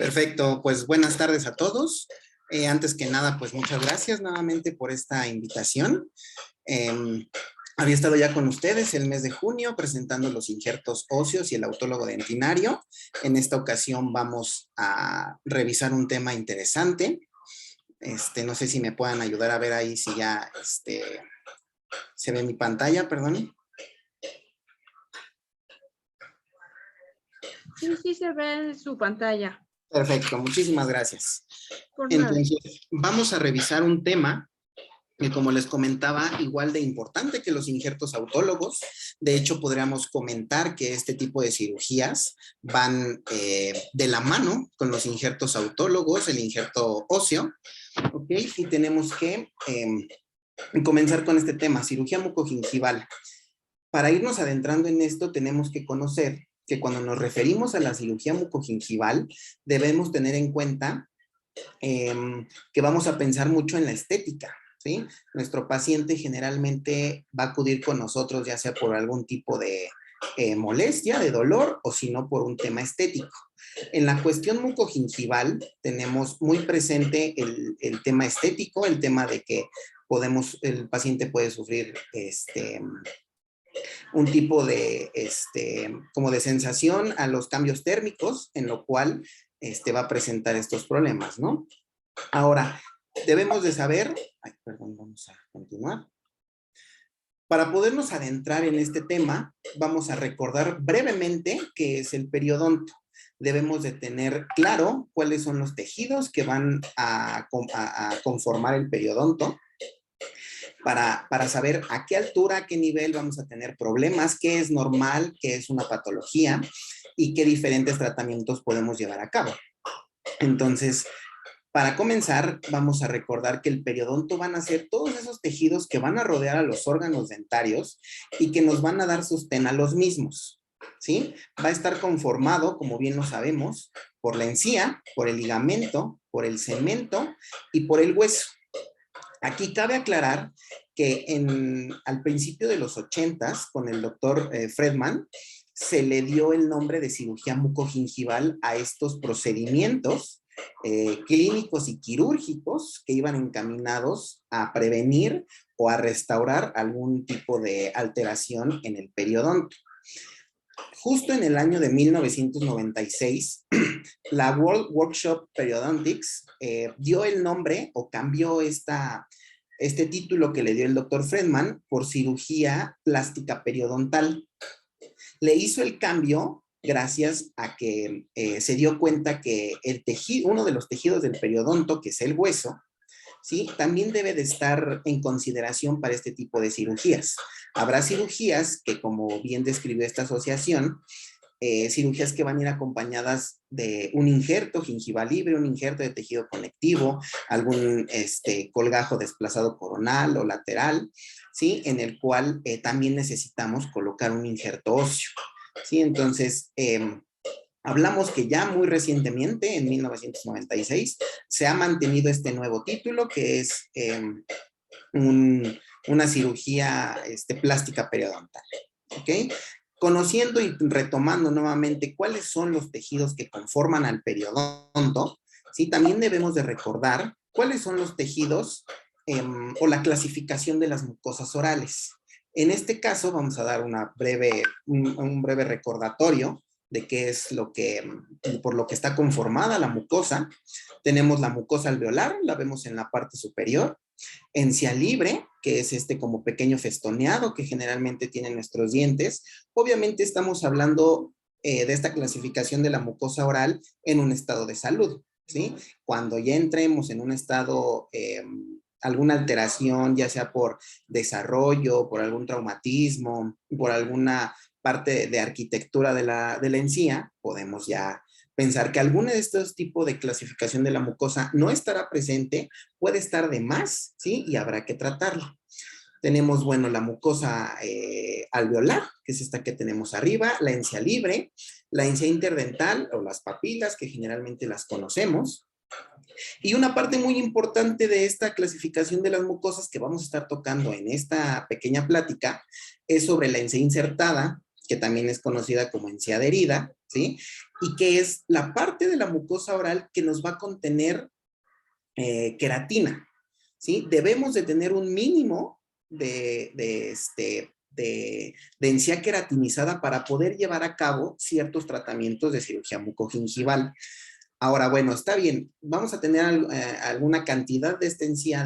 Perfecto, pues buenas tardes a todos. Antes que nada, pues muchas gracias nuevamente por esta invitación. Había estado ya con ustedes el mes de junio presentando los injertos óseos y el autólogo dentinario. En esta ocasión vamos a revisar un tema interesante. No sé si me puedan ayudar a ver ahí si ya se ve mi pantalla, perdón. Sí se ve en su pantalla. Perfecto, muchísimas gracias. Por nada. Entonces, vamos a revisar un tema que, como les comentaba, igual de importante que los injertos autólogos. De hecho, podríamos comentar que este tipo de cirugías van de la mano con los injertos autólogos, el injerto óseo, ¿ok? Y tenemos que comenzar con este tema, cirugía mucogingival. Para irnos adentrando en esto, tenemos que conocer que cuando nos referimos a la cirugía mucogingival, debemos tener en cuenta que vamos a pensar mucho en la estética, ¿sí? Nuestro paciente generalmente va a acudir con nosotros ya sea por algún tipo de molestia, de dolor, o si no por un tema estético. En la cuestión mucogingival tenemos muy presente el tema estético, el tema de que el paciente puede sufrir un tipo de, como de sensación a los cambios térmicos, en lo cual va a presentar estos problemas, ¿no? Ahora, debemos de saber, perdón, vamos a continuar. Para podernos adentrar en este tema, vamos a recordar brevemente qué es el periodonto. Debemos de tener claro cuáles son los tejidos que van a conformar el periodonto, para saber a qué altura, a qué nivel vamos a tener problemas, qué es normal, qué es una patología y qué diferentes tratamientos podemos llevar a cabo. Entonces, para comenzar, vamos a recordar que el periodonto van a ser todos esos tejidos que van a rodear a los órganos dentarios y que nos van a dar sostén a los mismos, ¿sí? Va a estar conformado, como bien lo sabemos, por la encía, por el ligamento, por el cemento y por el hueso. Aquí cabe aclarar que al principio de los 80s, con el doctor Fredman, se le dio el nombre de cirugía mucogingival a estos procedimientos clínicos y quirúrgicos que iban encaminados a prevenir o a restaurar algún tipo de alteración en el periodonto. Justo en el año de 1996, la World Workshop Periodontics dio el nombre o cambió este título que le dio el doctor Fredman por cirugía plástica periodontal. Le hizo el cambio gracias a que se dio cuenta que uno de los tejidos del periodonto, que es el hueso, ¿sí? También debe de estar en consideración para este tipo de cirugías. Habrá cirugías que, como bien describió esta asociación, cirugías que van a ir acompañadas de un injerto gingival libre, un injerto de tejido conectivo, algún colgajo desplazado coronal o lateral, ¿sí? En el cual también necesitamos colocar un injerto óseo, ¿sí? Entonces, hablamos que ya muy recientemente, en 1996, se ha mantenido este nuevo título que es una cirugía plástica periodontal, ¿ok? Conociendo y retomando nuevamente cuáles son los tejidos que conforman al periodonto, ¿sí? También debemos de recordar cuáles son los tejidos o la clasificación de las mucosas orales. En este caso vamos a dar un breve recordatorio de qué es por lo que está conformada la mucosa. Tenemos la mucosa alveolar, la vemos en la parte superior. Encía libre, que es como pequeño festoneado que generalmente tienen nuestros dientes. Obviamente estamos hablando de esta clasificación de la mucosa oral en un estado de salud, ¿sí? Cuando ya entremos en un estado, alguna alteración, ya sea por desarrollo, por algún traumatismo, por alguna parte de arquitectura de la encía, podemos ya pensar que alguno de estos tipos de clasificación de la mucosa no estará presente, puede estar de más, ¿sí? Y habrá que tratarlo. Tenemos, bueno, la mucosa alveolar, que es esta que tenemos arriba, la encía libre, la encía interdental o las papilas, que generalmente las conocemos. Y una parte muy importante de esta clasificación de las mucosas que vamos a estar tocando en esta pequeña plática es sobre la encía insertada, que también es conocida como encía adherida, ¿sí? Y que es la parte de la mucosa oral que nos va a contener queratina, ¿sí? Debemos de tener un mínimo de encía queratinizada para poder llevar a cabo ciertos tratamientos de cirugía mucogingival. Ahora, bueno, está bien, vamos a tener alguna cantidad de esta encía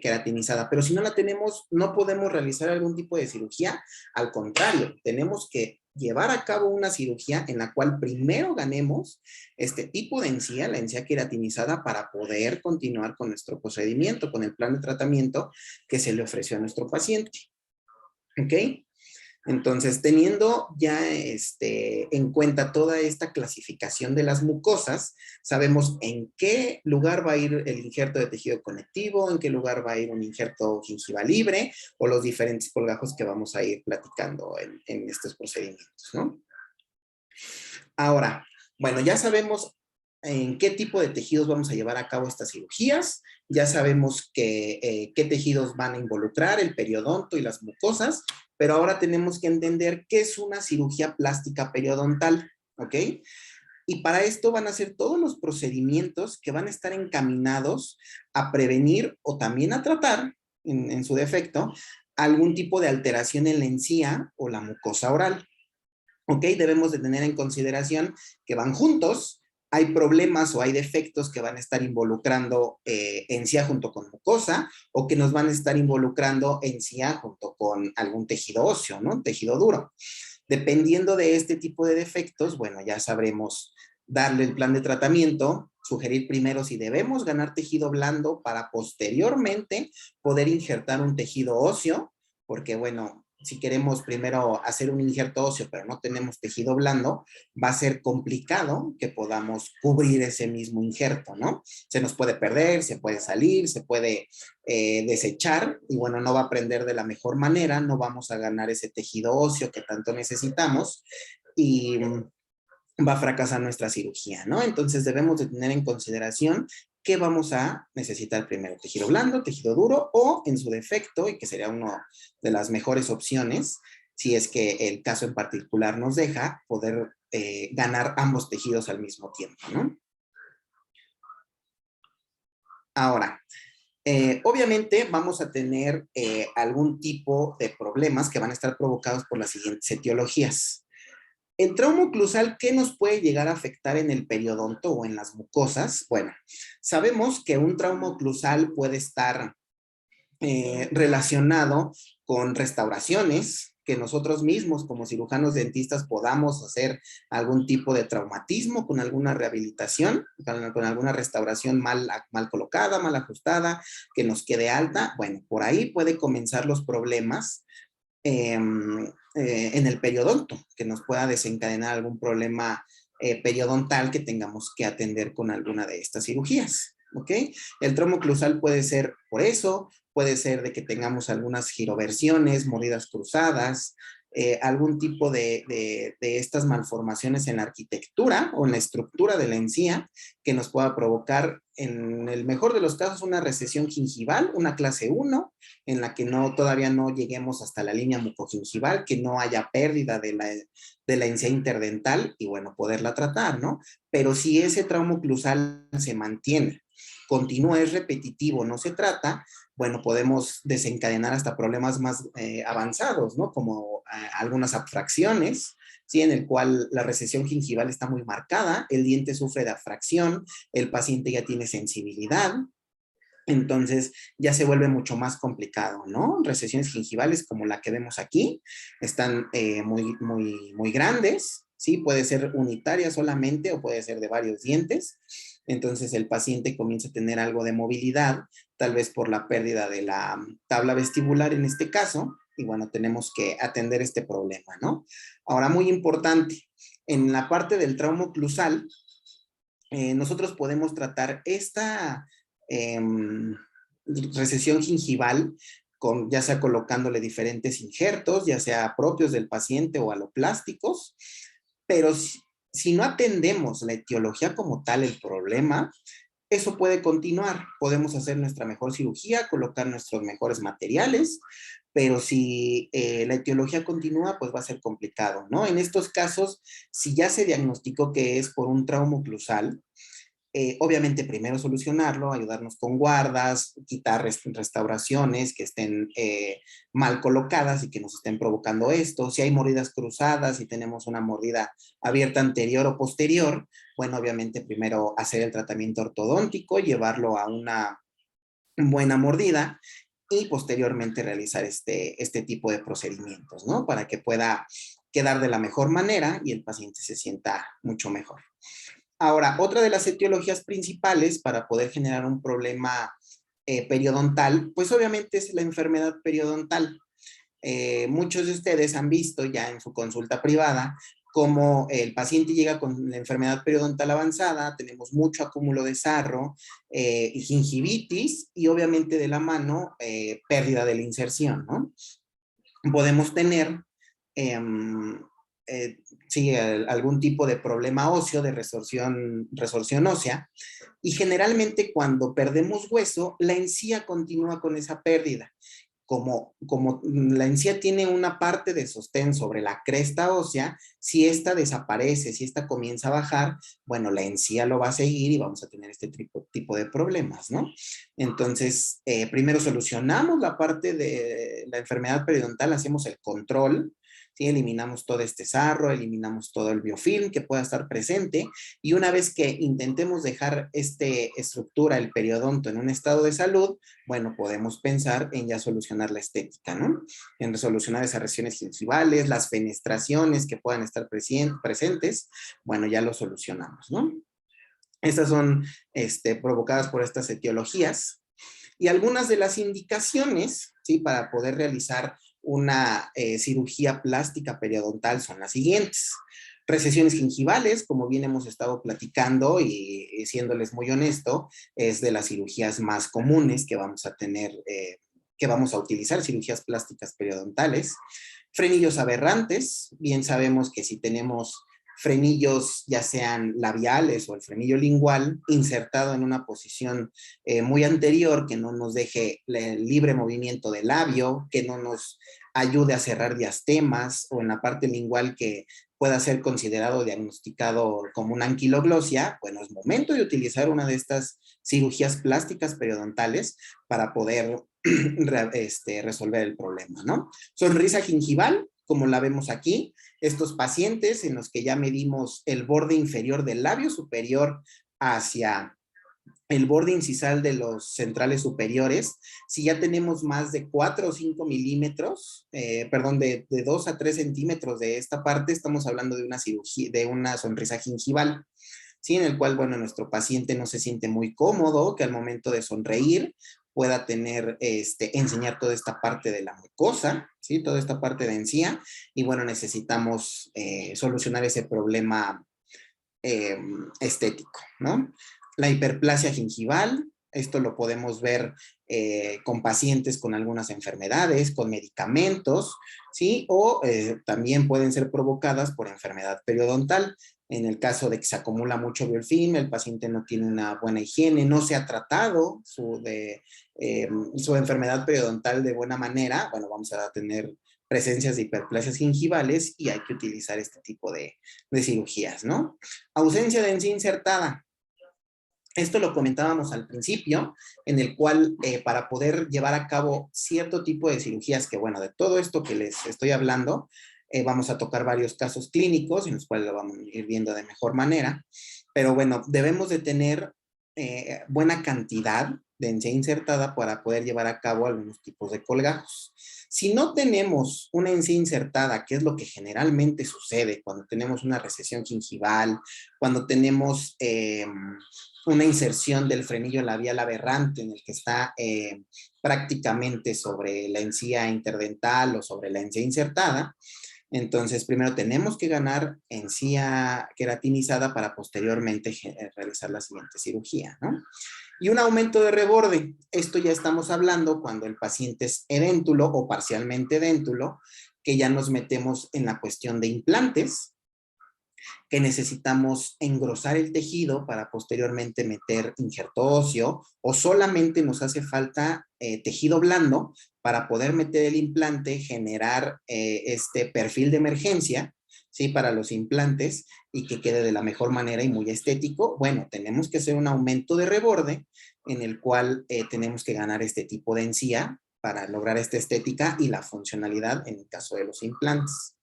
queratinizada, pero si no la tenemos, no podemos realizar algún tipo de cirugía. Al contrario, tenemos que llevar a cabo una cirugía en la cual primero ganemos este tipo de encía, la encía queratinizada, para poder continuar con nuestro procedimiento, con el plan de tratamiento que se le ofreció a nuestro paciente. ¿Ok? Entonces, teniendo ya en cuenta toda esta clasificación de las mucosas, sabemos en qué lugar va a ir el injerto de tejido conectivo, en qué lugar va a ir un injerto gingival libre o los diferentes colgajos que vamos a ir platicando en estos procedimientos, ¿no? Ahora, bueno, ya sabemos en qué tipo de tejidos vamos a llevar a cabo estas cirugías, ya sabemos qué tejidos van a involucrar, el periodonto y las mucosas, pero ahora tenemos que entender qué es una cirugía plástica periodontal, ¿ok? Y para esto van a ser todos los procedimientos que van a estar encaminados a prevenir o también a tratar, en su defecto, algún tipo de alteración en la encía o la mucosa oral. ¿Ok? Debemos de tener en consideración que van juntos, hay problemas o hay defectos que van a estar involucrando encía junto con mucosa o que nos van a estar involucrando encía junto con algún tejido óseo, ¿no? Tejido duro. Dependiendo de este tipo de defectos, bueno, ya sabremos darle el plan de tratamiento, sugerir primero si debemos ganar tejido blando para posteriormente poder injertar un tejido óseo, porque bueno, si queremos primero hacer un injerto óseo, pero no tenemos tejido blando, va a ser complicado que podamos cubrir ese mismo injerto, ¿no? Se nos puede perder, se puede salir, se puede desechar y bueno, no va a aprender de la mejor manera, no vamos a ganar ese tejido óseo que tanto necesitamos y va a fracasar nuestra cirugía, ¿no? Entonces debemos de tener en consideración que vamos a necesitar primero tejido blando, tejido duro o en su defecto, y que sería una de las mejores opciones, si es que el caso en particular nos deja, poder ganar ambos tejidos al mismo tiempo, ¿no? Ahora, obviamente vamos a tener algún tipo de problemas que van a estar provocados por las siguientes etiologías. El trauma oclusal, ¿qué nos puede llegar a afectar en el periodonto o en las mucosas? Bueno, sabemos que un trauma oclusal puede estar relacionado con restauraciones, que nosotros mismos como cirujanos dentistas podamos hacer algún tipo de traumatismo con alguna rehabilitación, con alguna restauración mal colocada, mal ajustada, que nos quede alta. Bueno, por ahí puede comenzar los problemas en el periodonto, que nos pueda desencadenar algún problema periodontal que tengamos que atender con alguna de estas cirugías, ¿ok? El trauma oclusal puede ser por eso, puede ser de que tengamos algunas giroversiones, mordidas cruzadas, algún tipo de estas malformaciones en la arquitectura o en la estructura de la encía que nos pueda provocar, en el mejor de los casos, una recesión gingival, una clase 1, en la que todavía no lleguemos hasta la línea mucogingival, que no haya pérdida de la encía interdental y bueno, poderla tratar, ¿no? Pero si ese trauma oclusal se mantiene, continúa, es repetitivo, no se trata, bueno, podemos desencadenar hasta problemas más avanzados, ¿no? Como algunas abfracciones, ¿sí? En el cual la recesión gingival está muy marcada, el diente sufre de abfracción, el paciente ya tiene sensibilidad, entonces ya se vuelve mucho más complicado, ¿no? Recesiones gingivales como la que vemos aquí están muy grandes, ¿sí? Puede ser unitaria solamente o puede ser de varios dientes. Entonces el paciente comienza a tener algo de movilidad, tal vez por la pérdida de la tabla vestibular en este caso, y bueno, tenemos que atender este problema, ¿no? Ahora, muy importante, en la parte del trauma oclusal, nosotros podemos tratar esta eh, recesión gingival con, ya sea colocándole diferentes injertos, ya sea propios del paciente o aloplásticos, pero si no atendemos la etiología como tal, el problema, eso puede continuar. Podemos hacer nuestra mejor cirugía, colocar nuestros mejores materiales, pero si la etiología continúa, pues va a ser complicado, ¿no? En estos casos, si ya se diagnosticó que es por un trauma oclusal, obviamente primero solucionarlo, ayudarnos con guardas, quitar restauraciones que estén mal colocadas y que nos estén provocando esto. Si hay mordidas cruzadas, si tenemos una mordida abierta anterior o posterior, bueno, obviamente primero hacer el tratamiento ortodóntico, llevarlo a una buena mordida y posteriormente realizar este tipo de procedimientos, ¿no? Para que pueda quedar de la mejor manera y el paciente se sienta mucho mejor. Ahora, otra de las etiologías principales para poder generar un problema periodontal, pues obviamente es la enfermedad periodontal. Muchos de ustedes han visto ya en su consulta privada cómo el paciente llega con la enfermedad periodontal avanzada, tenemos mucho acúmulo de sarro, gingivitis y obviamente de la mano pérdida de la inserción, ¿no? Podemos tener sí, algún tipo de problema óseo, de resorción ósea, y generalmente cuando perdemos hueso, la encía continúa con esa pérdida. Como la encía tiene una parte de sostén sobre la cresta ósea, si esta desaparece, si esta comienza a bajar, bueno, la encía lo va a seguir y vamos a tener este tipo de problemas, ¿no? Entonces, primero solucionamos la parte de la enfermedad periodontal, hacemos el control, ¿sí? Eliminamos todo este sarro, eliminamos todo el biofilm que pueda estar presente, y una vez que intentemos dejar esta estructura, el periodonto, en un estado de salud, bueno, podemos pensar en ya solucionar la estética, ¿no? En solucionar esas regiones gingivales, las fenestraciones que puedan estar presentes, bueno, ya lo solucionamos, ¿no? Estas son provocadas por estas etiologías. Y algunas de las indicaciones, ¿sí? Para poder realizar una cirugía plástica periodontal son las siguientes. Recesiones gingivales, como bien hemos estado platicando y siéndoles muy honesto, es de las cirugías más comunes que vamos a tener, que vamos a utilizar, cirugías plásticas periodontales. Frenillos aberrantes, bien sabemos que si tenemos frenillos ya sean labiales o el frenillo lingual insertado en una posición muy anterior que no nos deje el libre movimiento del labio, que no nos ayude a cerrar diastemas, o en la parte lingual que pueda ser considerado diagnosticado como una anquiloglosia, bueno, es momento de utilizar una de estas cirugías plásticas periodontales para poder resolver el problema, ¿no? Sonrisa gingival, como la vemos aquí, estos pacientes en los que ya medimos el borde inferior del labio superior hacia el borde incisal de los centrales superiores, si ya tenemos más de 4 o 5 milímetros, perdón, de 2 a 3 centímetros de esta parte, estamos hablando de una cirugía, de una sonrisa gingival, ¿sí? En el cual, bueno, nuestro paciente no se siente muy cómodo, que al momento de sonreír pueda tener, enseñar toda esta parte de la mucosa, ¿sí? Toda esta parte de encía, y bueno, necesitamos solucionar ese problema estético, ¿no? La hiperplasia gingival, esto lo podemos ver con pacientes con algunas enfermedades, con medicamentos, ¿sí? O también pueden ser provocadas por enfermedad periodontal. En el caso de que se acumula mucho biofilm, el paciente no tiene una buena higiene, no se ha tratado su enfermedad periodontal de buena manera, bueno, vamos a tener presencias de hiperplasias gingivales y hay que utilizar este tipo de cirugías, ¿no? Ausencia de encía insertada. Esto lo comentábamos al principio, en el cual para poder llevar a cabo cierto tipo de cirugías, que bueno, de todo esto que les estoy hablando, vamos a tocar varios casos clínicos en los cuales lo vamos a ir viendo de mejor manera, pero bueno, debemos de tener buena cantidad de encía insertada para poder llevar a cabo algunos tipos de colgajos. Si no tenemos una encía insertada, que es lo que generalmente sucede cuando tenemos una recesión gingival, cuando tenemos una inserción del frenillo labial aberrante en el que está prácticamente sobre la encía interdental o sobre la encía insertada, entonces primero tenemos que ganar encía queratinizada para posteriormente realizar la siguiente cirugía, ¿no? Y un aumento de reborde. Esto ya estamos hablando cuando el paciente es edéntulo o parcialmente edéntulo, que ya nos metemos en la cuestión de implantes, que necesitamos engrosar el tejido para posteriormente meter injerto óseo, o solamente nos hace falta tejido blando para poder meter el implante, generar este perfil de emergencia, ¿sí? Para los implantes y que quede de la mejor manera y muy estético. Bueno, tenemos que hacer un aumento de reborde en el cual tenemos que ganar este tipo de encía para lograr esta estética y la funcionalidad en el caso de los implantes.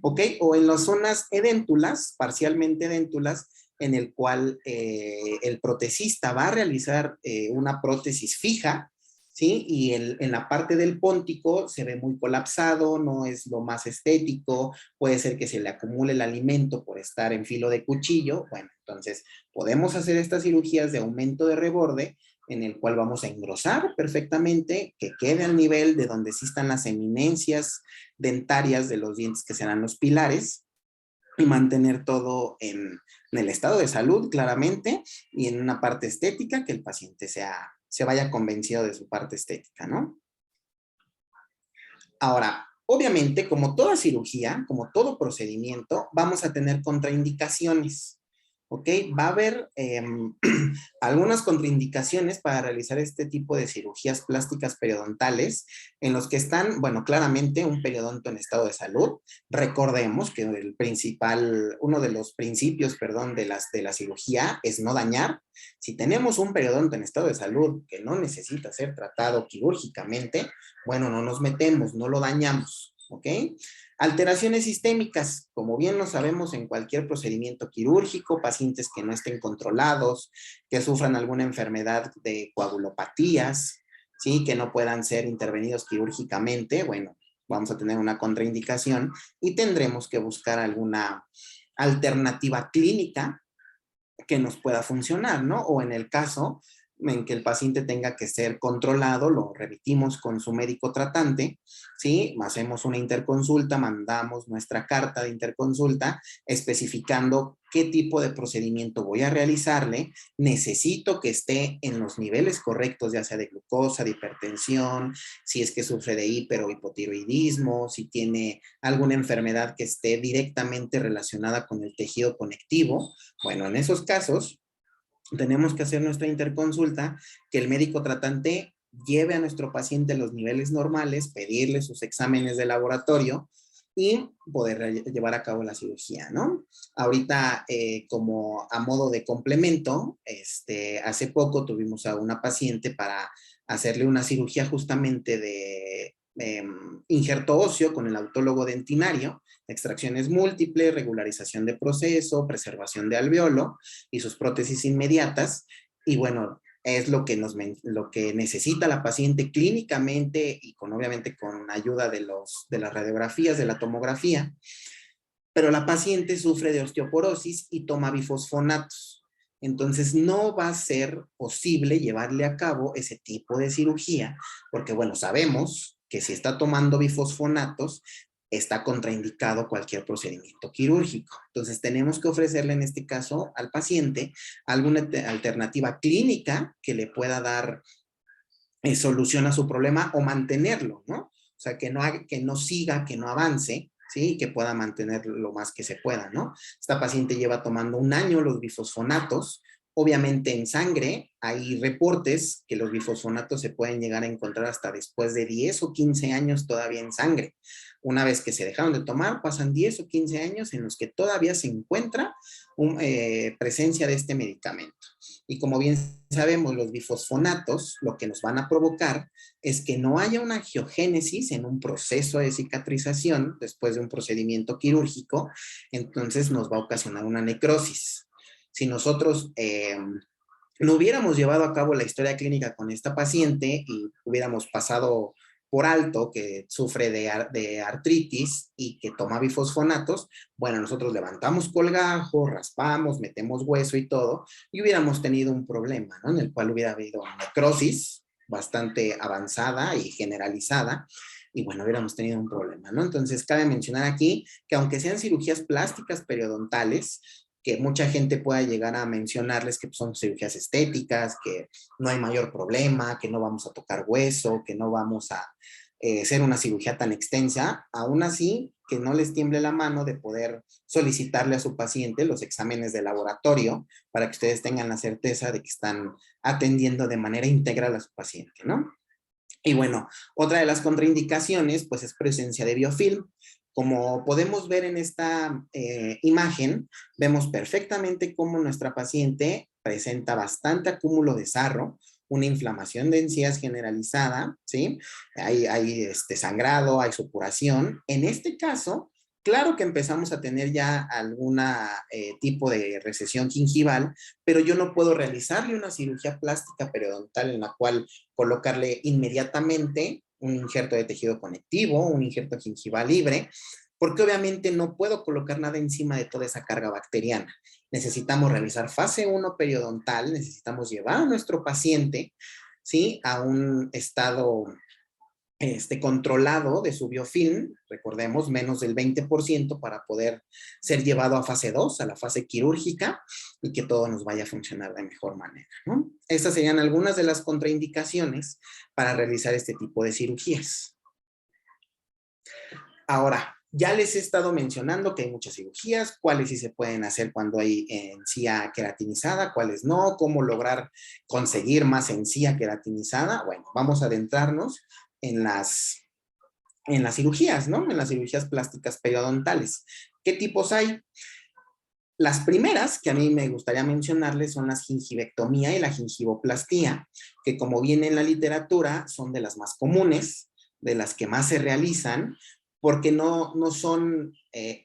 ¿Ok? O en las zonas edéntulas, parcialmente edéntulas, en el cual el protesista va a realizar una prótesis fija, ¿sí? Y en la parte del póntico se ve muy colapsado, no es lo más estético, puede ser que se le acumule el alimento por estar en filo de cuchillo. Bueno, entonces podemos hacer estas cirugías de aumento de reborde en el cual vamos a engrosar perfectamente, que quede al nivel de donde sí están las eminencias dentarias de los dientes que serán los pilares, y mantener todo en el estado de salud claramente y en una parte estética que el paciente se vaya convencido de su parte estética, ¿no? Ahora, obviamente, como toda cirugía, como todo procedimiento, vamos a tener contraindicaciones. ¿Ok? Va a haber algunas contraindicaciones para realizar este tipo de cirugías plásticas periodontales en los que están, bueno, claramente un periodonto en estado de salud. Recordemos que uno de los principios, perdón, de la cirugía es no dañar. Si tenemos un periodonto en estado de salud que no necesita ser tratado quirúrgicamente, bueno, no nos metemos, no lo dañamos. ¿Ok? Alteraciones sistémicas, como bien lo sabemos en cualquier procedimiento quirúrgico, pacientes que no estén controlados, que sufran alguna enfermedad de coagulopatías, ¿sí? Que no puedan ser intervenidos quirúrgicamente, bueno, vamos a tener una contraindicación y tendremos que buscar alguna alternativa clínica que nos pueda funcionar, ¿no? O en el caso en que el paciente tenga que ser controlado, lo remitimos con su médico tratante, ¿sí? Hacemos una interconsulta, mandamos nuestra carta de interconsulta especificando qué tipo de procedimiento voy a realizarle, necesito que esté en los niveles correctos, ya sea de glucosa, de hipertensión, si es que sufre de hiper o hipotiroidismo, si tiene alguna enfermedad que esté directamente relacionada con el tejido conectivo. Bueno, en esos casos tenemos que hacer nuestra interconsulta, que el médico tratante lleve a nuestro paciente los niveles normales, pedirle sus exámenes de laboratorio y poder llevar a cabo la cirugía, ¿no? Ahorita, como a modo de complemento, hace poco tuvimos a una paciente para hacerle una cirugía justamente de injerto óseo con el autólogo dentinario, extracciones múltiples, regularización de proceso, preservación de alveolo y sus prótesis inmediatas. Y bueno, es lo que necesita la paciente clínicamente y obviamente con ayuda de las radiografías, de la tomografía. Pero la paciente sufre de osteoporosis y toma bifosfonatos. Entonces no va a ser posible llevarle a cabo ese tipo de cirugía, porque bueno, sabemos que si está tomando bifosfonatos, está contraindicado cualquier procedimiento quirúrgico. Entonces tenemos que ofrecerle en este caso al paciente alguna alternativa clínica que le pueda dar solución a su problema o mantenerlo, ¿no? O sea, que no siga, que no avance, ¿sí? Y que pueda mantener lo más que se pueda, ¿no? Esta paciente lleva tomando un año los bifosfonatos. Obviamente en sangre hay reportes que los bifosfonatos se pueden llegar a encontrar hasta después de 10 o 15 años todavía en sangre. Una vez que se dejaron de tomar, pasan 10 o 15 años en los que todavía se encuentra presencia de este medicamento. Y como bien sabemos, los bifosfonatos lo que nos van a provocar es que no haya una angiogénesis en un proceso de cicatrización después de un procedimiento quirúrgico, entonces nos va a ocasionar una necrosis. Si nosotros no hubiéramos llevado a cabo la historia clínica con esta paciente y hubiéramos pasado por alto que sufre de artritis y que toma bifosfonatos, bueno, nosotros levantamos colgajo, raspamos, metemos hueso y todo, y hubiéramos tenido un problema, ¿no? En el cual hubiera habido necrosis bastante avanzada y generalizada, y bueno, hubiéramos tenido un problema, ¿no? Entonces, cabe mencionar aquí que aunque sean cirugías plásticas periodontales, que mucha gente pueda llegar a mencionarles que son cirugías estéticas, que no hay mayor problema, que no vamos a tocar hueso, que no vamos a hacer una cirugía tan extensa, aún así que no les tiemble la mano de poder solicitarle a su paciente los exámenes de laboratorio para que ustedes tengan la certeza de que están atendiendo de manera integral a su paciente, ¿no? Y bueno, otra de las contraindicaciones, pues es presencia de biofilm. Como podemos ver en esta imagen, vemos perfectamente cómo nuestra paciente presenta bastante acúmulo de sarro, una inflamación de encías generalizada, ¿sí? Hay sangrado, hay supuración. En este caso, claro que empezamos a tener ya algún tipo de recesión gingival, pero yo no puedo realizarle una cirugía plástica periodontal en la cual colocarle inmediatamente un injerto de tejido conectivo, un injerto gingival libre, porque obviamente no puedo colocar nada encima de toda esa carga bacteriana. Necesitamos realizar fase 1 periodontal, necesitamos llevar a nuestro paciente, ¿sí?, a un estado controlado de su biofilm, recordemos, menos del 20% para poder ser llevado a fase 2, a la fase quirúrgica, y que todo nos vaya a funcionar de mejor manera, ¿no? Estas serían algunas de las contraindicaciones para realizar este tipo de cirugías. Ahora, ya les he estado mencionando que hay muchas cirugías, cuáles sí se pueden hacer cuando hay encía queratinizada, cuáles no, cómo lograr conseguir más encía queratinizada. Bueno, vamos a adentrarnos en las cirugías, ¿no? En las cirugías plásticas periodontales. ¿Qué tipos hay? Las primeras que a mí me gustaría mencionarles son la gingivectomía y la gingivoplastía, que como viene en la literatura son de las más comunes, de las que más se realizan, porque no son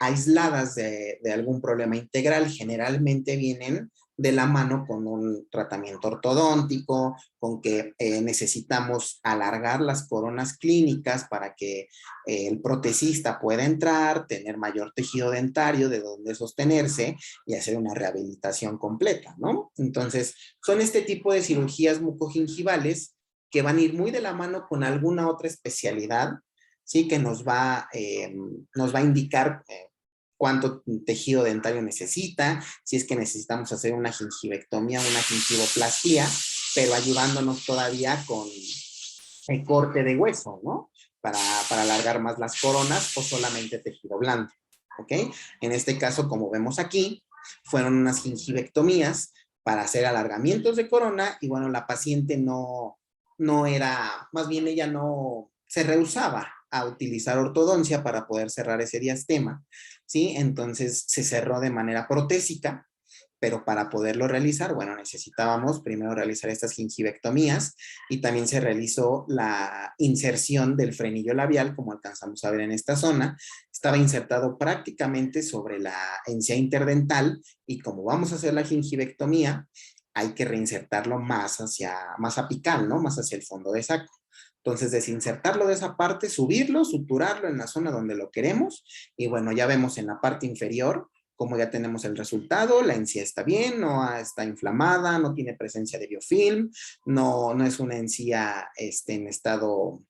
aisladas de algún problema integral, generalmente vienen de la mano con un tratamiento ortodóntico, con que necesitamos alargar las coronas clínicas para que el protesista pueda entrar, tener mayor tejido dentario de donde sostenerse y hacer una rehabilitación completa, ¿no? Entonces, son este tipo de cirugías mucogingivales que van a ir muy de la mano con alguna otra especialidad, ¿sí? Que nos va a indicar cuánto tejido dentario necesita, si es que necesitamos hacer una gingivectomía o una gingivoplastía, pero ayudándonos todavía con el corte de hueso, ¿no? Para alargar más las coronas o solamente tejido blando, ¿ok? En este caso, como vemos aquí, fueron unas gingivectomías para hacer alargamientos de corona y bueno, la paciente no era, más bien ella no se rehusaba a utilizar ortodoncia para poder cerrar ese diastema, ¿sí? Entonces se cerró de manera protésica, pero para poderlo realizar, bueno, necesitábamos primero realizar estas gingivectomías y también se realizó la inserción del frenillo labial, como alcanzamos a ver en esta zona. Estaba insertado prácticamente sobre la encía interdental y como vamos a hacer la gingivectomía, hay que reinsertarlo más apical, ¿no? Más hacia el fondo de saco. Entonces, desinsertarlo de esa parte, subirlo, suturarlo en la zona donde lo queremos y bueno, ya vemos en la parte inferior como ya tenemos el resultado, la encía está bien, no está inflamada, no tiene presencia de biofilm, no es una encía en estado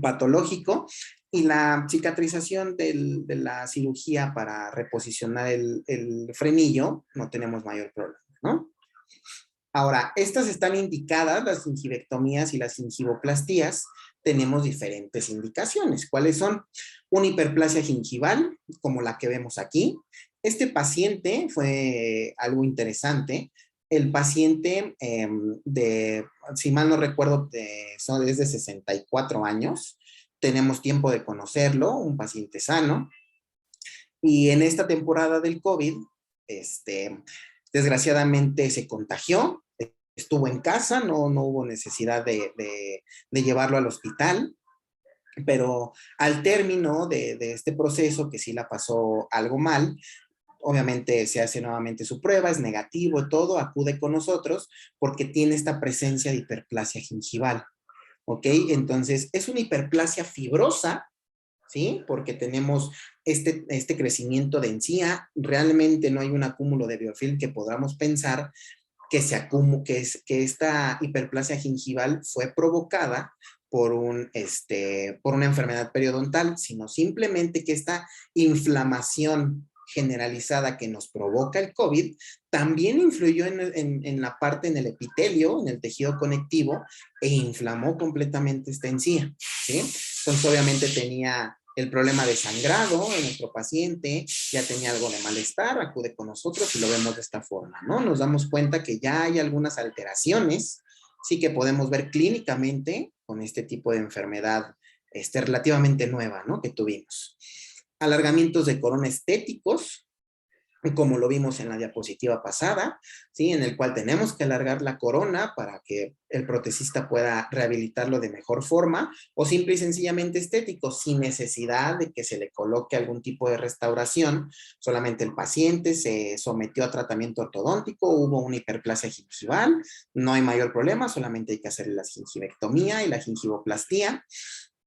patológico y la cicatrización de la cirugía para reposicionar el frenillo, no tenemos mayor problema, ¿no? Ahora, estas están indicadas, las gingivectomías y las gingivoplastías, tenemos diferentes indicaciones. ¿Cuáles son? Una hiperplasia gingival, como la que vemos aquí. Este paciente fue algo interesante. El paciente si mal no recuerdo, es de 64 años. Tenemos tiempo de conocerlo, un paciente sano. Y en esta temporada del COVID, desgraciadamente se contagió, estuvo en casa, no hubo necesidad de llevarlo al hospital, pero al término de este proceso, que sí la pasó algo mal, obviamente se hace nuevamente su prueba, es negativo y todo, acude con nosotros porque tiene esta presencia de hiperplasia gingival, ¿ok? Entonces, es una hiperplasia fibrosa, ¿sí? Porque tenemos este crecimiento de encía, realmente no hay un acúmulo de biofilm que podamos pensar que esta hiperplasia gingival fue provocada por una enfermedad periodontal, sino simplemente que esta inflamación generalizada que nos provoca el COVID también influyó en la parte, en el epitelio, en el tejido conectivo, e inflamó completamente esta encía, ¿sí? Entonces, obviamente tenía el problema de sangrado en nuestro paciente, ya tenía algo de malestar, acude con nosotros y lo vemos de esta forma, ¿no? Nos damos cuenta que ya hay algunas alteraciones, sí que podemos ver clínicamente con este tipo de enfermedad relativamente nueva, ¿no? Que tuvimos. Alargamientos de corona estéticos, como lo vimos en la diapositiva pasada, ¿sí? En el cual tenemos que alargar la corona para que el protesista pueda rehabilitarlo de mejor forma, o simple y sencillamente estético, sin necesidad de que se le coloque algún tipo de restauración. Solamente el paciente se sometió a tratamiento ortodóntico, hubo una hiperplasia gingival, no hay mayor problema, solamente hay que hacer la gingivectomía y la gingivoplastía,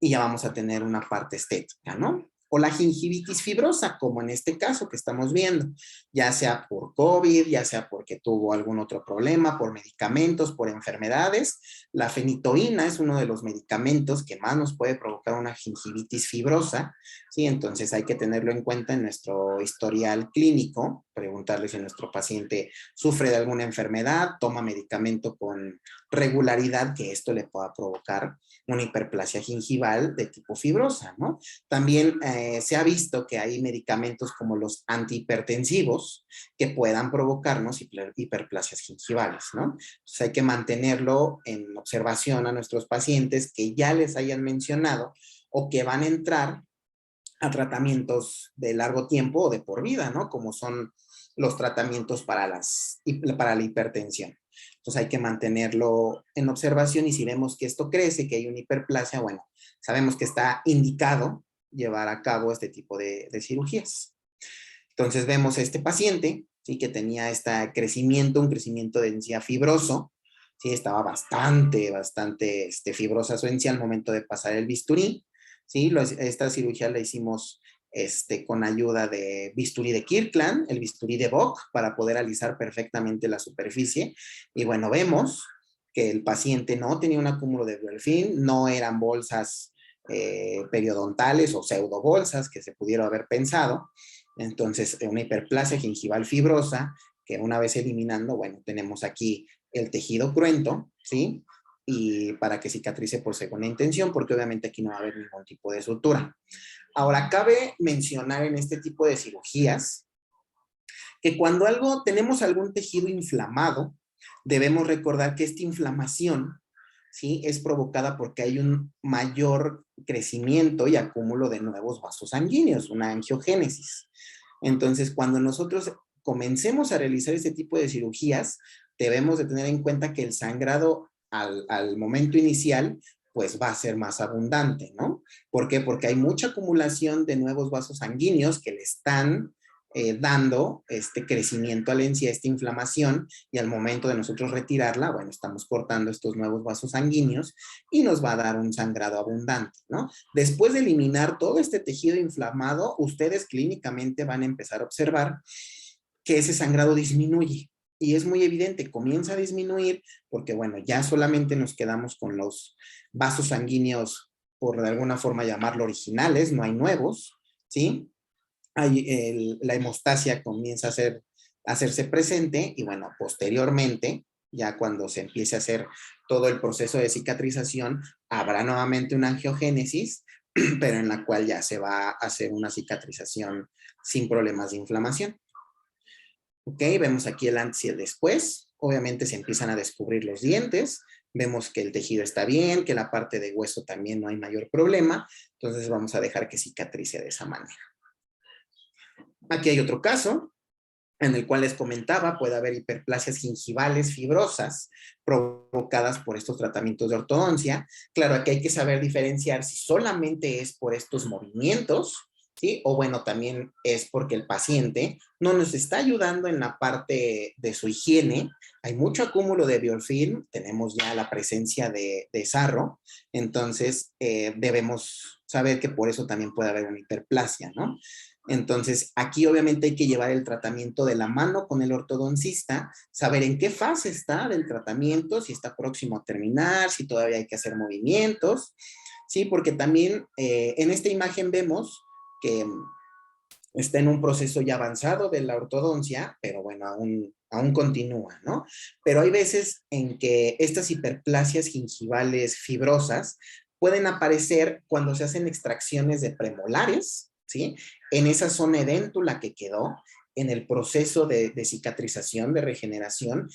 y ya vamos a tener una parte estética, ¿no? O la gingivitis fibrosa, como en este caso que estamos viendo, ya sea por COVID, ya sea porque tuvo algún otro problema, por medicamentos, por enfermedades. La fenitoína es uno de los medicamentos que más nos puede provocar una gingivitis fibrosa, ¿sí? Entonces hay que tenerlo en cuenta en nuestro historial clínico, preguntarle si nuestro paciente sufre de alguna enfermedad, toma medicamento con regularidad, que esto le pueda provocar una hiperplasia gingival de tipo fibrosa, ¿no? También se ha visto que hay medicamentos como los antihipertensivos que puedan provocarnos hiperplasias gingivales, ¿no? Entonces hay que mantenerlo en observación a nuestros pacientes que ya les hayan mencionado o que van a entrar a tratamientos de largo tiempo o de por vida, ¿no? Como son los tratamientos para la hipertensión. Entonces hay que mantenerlo en observación y si vemos que esto crece, que hay una hiperplasia, bueno, sabemos que está indicado llevar a cabo este tipo de cirugías. Entonces vemos a este paciente, ¿sí? Que tenía un crecimiento de encía fibroso, ¿sí? Estaba bastante fibrosa su encía al momento de pasar el bisturí, ¿sí? Esta cirugía la hicimos con ayuda de bisturí de Kirkland, el bisturí de Bock, para poder alisar perfectamente la superficie. Y bueno, vemos que el paciente no tenía un acúmulo de biofilm, no eran bolsas periodontales o pseudobolsas que se pudiera haber pensado. Entonces, una hiperplasia gingival fibrosa, que una vez eliminando, bueno, tenemos aquí el tejido cruento, ¿sí? Y para que cicatrice por segunda intención, porque obviamente aquí no va a haber ningún tipo de sutura. Ahora, cabe mencionar en este tipo de cirugías que cuando tenemos algún tejido inflamado, debemos recordar que esta inflamación, ¿sí? Es provocada porque hay un mayor crecimiento y acúmulo de nuevos vasos sanguíneos, una angiogénesis. Entonces, cuando nosotros comencemos a realizar este tipo de cirugías, debemos de tener en cuenta que el sangrado al momento inicial pues va a ser más abundante, ¿no? ¿Por qué? Porque hay mucha acumulación de nuevos vasos sanguíneos que le están dando este crecimiento a la encía, esta inflamación, y al momento de nosotros retirarla, bueno, estamos cortando estos nuevos vasos sanguíneos y nos va a dar un sangrado abundante, ¿no? Después de eliminar todo este tejido inflamado, ustedes clínicamente van a empezar a observar que ese sangrado disminuye. Y es muy evidente, comienza a disminuir porque, bueno, ya solamente nos quedamos con los vasos sanguíneos, por de alguna forma llamarlo originales, no hay nuevos, ¿sí? La hemostasia comienza a hacerse presente y, bueno, posteriormente, ya cuando se empiece a hacer todo el proceso de cicatrización, habrá nuevamente una angiogénesis, pero en la cual ya se va a hacer una cicatrización sin problemas de inflamación. Ok, vemos aquí el antes y el después. Obviamente se empiezan a descubrir los dientes. Vemos que el tejido está bien, que la parte de hueso también no hay mayor problema. Entonces vamos a dejar que cicatrice de esa manera. Aquí hay otro caso en el cual les comentaba, puede haber hiperplasias gingivales fibrosas provocadas por estos tratamientos de ortodoncia. Claro, aquí hay que saber diferenciar si solamente es por estos movimientos, ¿sí? O bueno, también es porque el paciente no nos está ayudando en la parte de su higiene. Hay mucho acúmulo de biofilm, tenemos ya la presencia de sarro, entonces debemos saber que por eso también puede haber una hiperplasia, ¿no? Entonces, aquí obviamente hay que llevar el tratamiento de la mano con el ortodoncista, saber en qué fase está del tratamiento, si está próximo a terminar, si todavía hay que hacer movimientos, ¿sí? Porque también en esta imagen vemos que está en un proceso ya avanzado de la ortodoncia, pero bueno, aún continúa, ¿no? Pero hay veces en que estas hiperplasias gingivales fibrosas pueden aparecer cuando se hacen extracciones de premolares, ¿sí? En esa zona edéntula que quedó, en el proceso de cicatrización, de regeneración,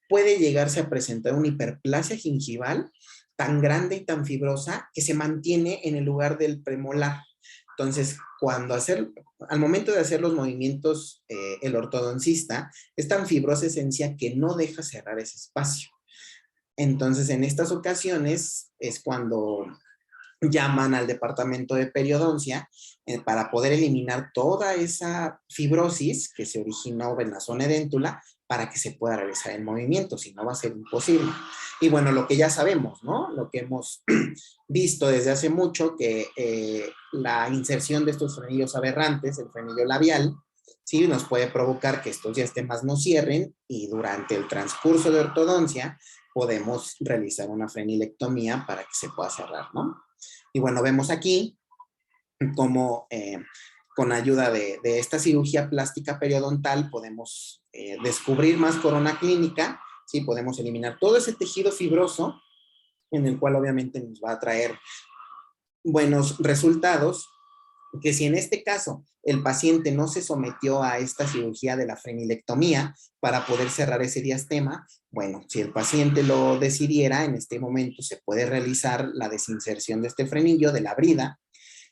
puede llegarse a presentar una hiperplasia gingival tan grande y tan fibrosa que se mantiene en el lugar del premolar. Entonces, al momento de hacer los movimientos, el ortodoncista es tan fibrosa esencia que no deja cerrar ese espacio. Entonces, en estas ocasiones es cuando llaman al departamento de periodoncia para poder eliminar toda esa fibrosis que se originó en la zona edéntula para que se pueda realizar el movimiento, si no va a ser imposible. Y bueno, lo que ya sabemos, ¿no? Lo que hemos visto desde hace mucho, que la inserción de estos frenillos aberrantes, el frenillo labial, sí, nos puede provocar que estos diastemas no cierren y durante el transcurso de ortodoncia podemos realizar una frenilectomía para que se pueda cerrar, ¿no? Y bueno, vemos aquí cómo con ayuda de esta cirugía plástica periodontal podemos descubrir más corona clínica, ¿sí? Podemos eliminar todo ese tejido fibroso en el cual obviamente nos va a traer buenos resultados, que si en este caso el paciente no se sometió a esta cirugía de la frenilectomía para poder cerrar ese diastema, bueno, si el paciente lo decidiera, en este momento se puede realizar la desinserción de este frenillo, de la brida,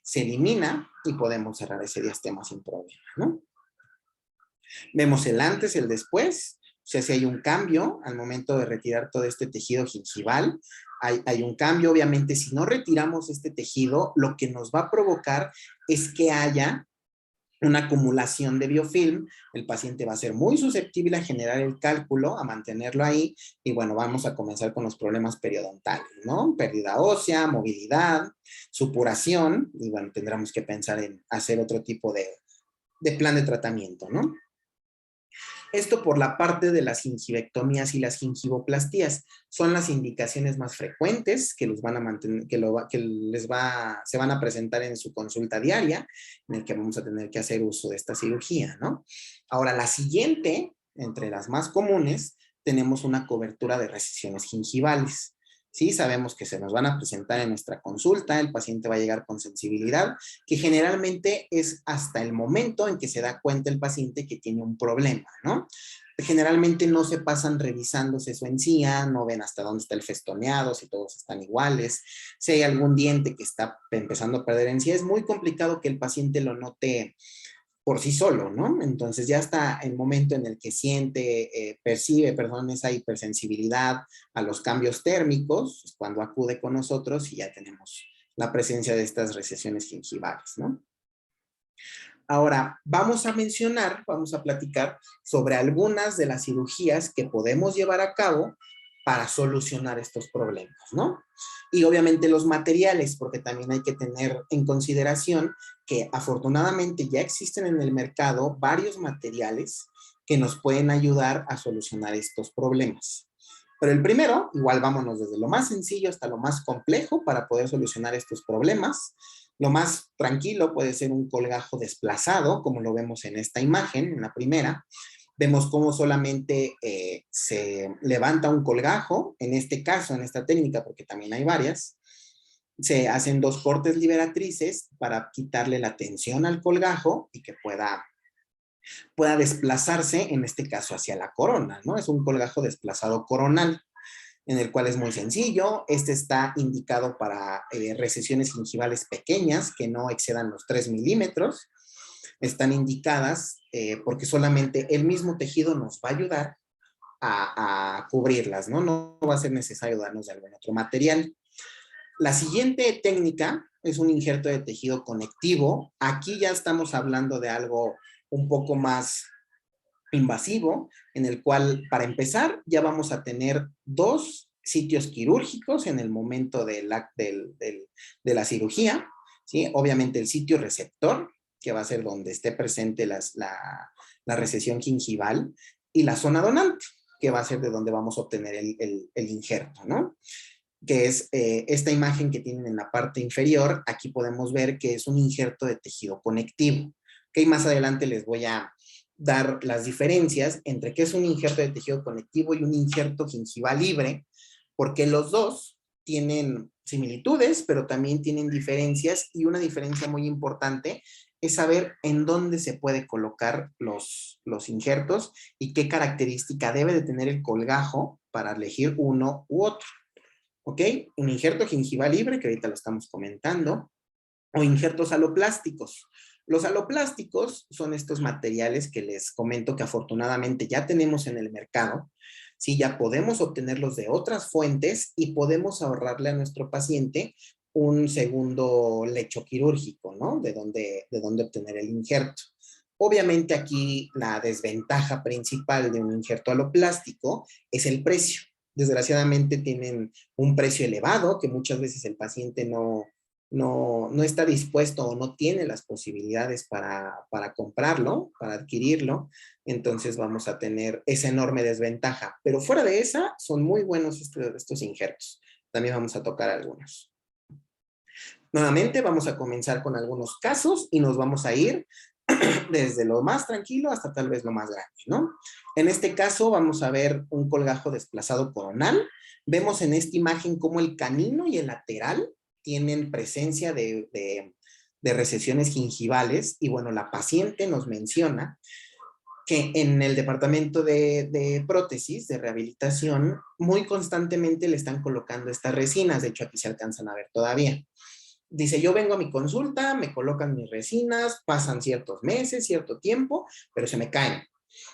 se elimina y podemos cerrar ese diastema sin problema, ¿no? Vemos el antes, el después, o sea, si hay un cambio al momento de retirar todo este tejido gingival, hay un cambio. Obviamente, si no retiramos este tejido, lo que nos va a provocar es que haya una acumulación de biofilm, el paciente va a ser muy susceptible a generar el cálculo, a mantenerlo ahí, y bueno, vamos a comenzar con los problemas periodontales, ¿no? Pérdida ósea, movilidad, supuración, y bueno, tendremos que pensar en hacer otro tipo de plan de tratamiento, ¿no? Esto por la parte de las gingivectomías y las gingivoplastías. Son las indicaciones más frecuentes que los van a mantener, se van a presentar en su consulta diaria, en el que vamos a tener que hacer uso de esta cirugía, ¿no? Ahora, la siguiente, entre las más comunes, tenemos una cobertura de recisiones gingivales. Sí, sabemos que se nos van a presentar en nuestra consulta, el paciente va a llegar con sensibilidad, que generalmente es hasta el momento en que se da cuenta el paciente que tiene un problema, ¿no? Generalmente no se pasan revisándose su encía, no ven hasta dónde está el festoneado, si todos están iguales, si hay algún diente que está empezando a perder encía, es muy complicado que el paciente lo note por sí solo, ¿no? Entonces ya está el momento en el que percibe, perdón, esa hipersensibilidad a los cambios térmicos, cuando acude con nosotros y ya tenemos la presencia de estas recesiones gingivales, ¿no? Ahora, vamos a platicar sobre algunas de las cirugías que podemos llevar a cabo para solucionar estos problemas, ¿no? Y obviamente los materiales, porque también hay que tener en consideración que afortunadamente ya existen en el mercado varios materiales que nos pueden ayudar a solucionar estos problemas. Pero el primero, igual vámonos desde lo más sencillo hasta lo más complejo para poder solucionar estos problemas. Lo más tranquilo puede ser un colgajo desplazado, como lo vemos en esta imagen, en la primera. Vemos cómo solamente se levanta un colgajo, en este caso, en esta técnica, porque también hay varias. Se hacen 2 cortes liberatrices para quitarle la tensión al colgajo y que pueda desplazarse, en este caso, hacia la corona, ¿no? Es un colgajo desplazado coronal, en el cual es muy sencillo. Este está indicado para recesiones gingivales pequeñas que no excedan los 3 milímetros. Están indicadas porque solamente el mismo tejido nos va a ayudar a cubrirlas, ¿no? No va a ser necesario darnos de algún otro material. La siguiente técnica es un injerto de tejido conectivo. Aquí ya estamos hablando de algo un poco más invasivo, en el cual, para empezar, ya vamos a tener 2 sitios quirúrgicos en el momento de la cirugía, ¿sí? Obviamente el sitio receptor, que va a ser donde esté presente la recesión gingival, y la zona donante, que va a ser de donde vamos a obtener el injerto, ¿no? Que es esta imagen que tienen en la parte inferior. Aquí podemos ver que es un injerto de tejido conectivo. Ok, más adelante les voy a dar las diferencias entre qué es un injerto de tejido conectivo y un injerto gingival libre, porque los dos tienen similitudes, pero también tienen diferencias, y una diferencia muy importante es saber en dónde se puede colocar los injertos y qué característica debe de tener el colgajo para elegir uno u otro. ¿Ok? Un injerto gingival libre, que ahorita lo estamos comentando, o injertos aloplásticos. Los aloplásticos son estos materiales que les comento que afortunadamente ya tenemos en el mercado. Sí, ya podemos obtenerlos de otras fuentes y podemos ahorrarle a nuestro paciente un segundo lecho quirúrgico, ¿no? De dónde obtener el injerto. Obviamente aquí la desventaja principal de un injerto aloplástico es el precio. Desgraciadamente tienen un precio elevado que muchas veces el paciente no está dispuesto o no tiene las posibilidades para comprarlo, para adquirirlo. Entonces vamos a tener esa enorme desventaja. Pero fuera de esa, son muy buenos estos injertos. También vamos a tocar algunos. Nuevamente vamos a comenzar con algunos casos y nos vamos a ir desde lo más tranquilo hasta tal vez lo más grande, ¿no? En este caso vamos a ver un colgajo desplazado coronal. Vemos en esta imagen cómo el canino y el lateral tienen presencia de recesiones gingivales, y bueno, la paciente nos menciona que en el departamento de prótesis, de rehabilitación, muy constantemente le están colocando estas resinas. De hecho, aquí se alcanzan a ver todavía. Dice, yo vengo a mi consulta, me colocan mis resinas, pasan ciertos meses, cierto tiempo, pero se me caen.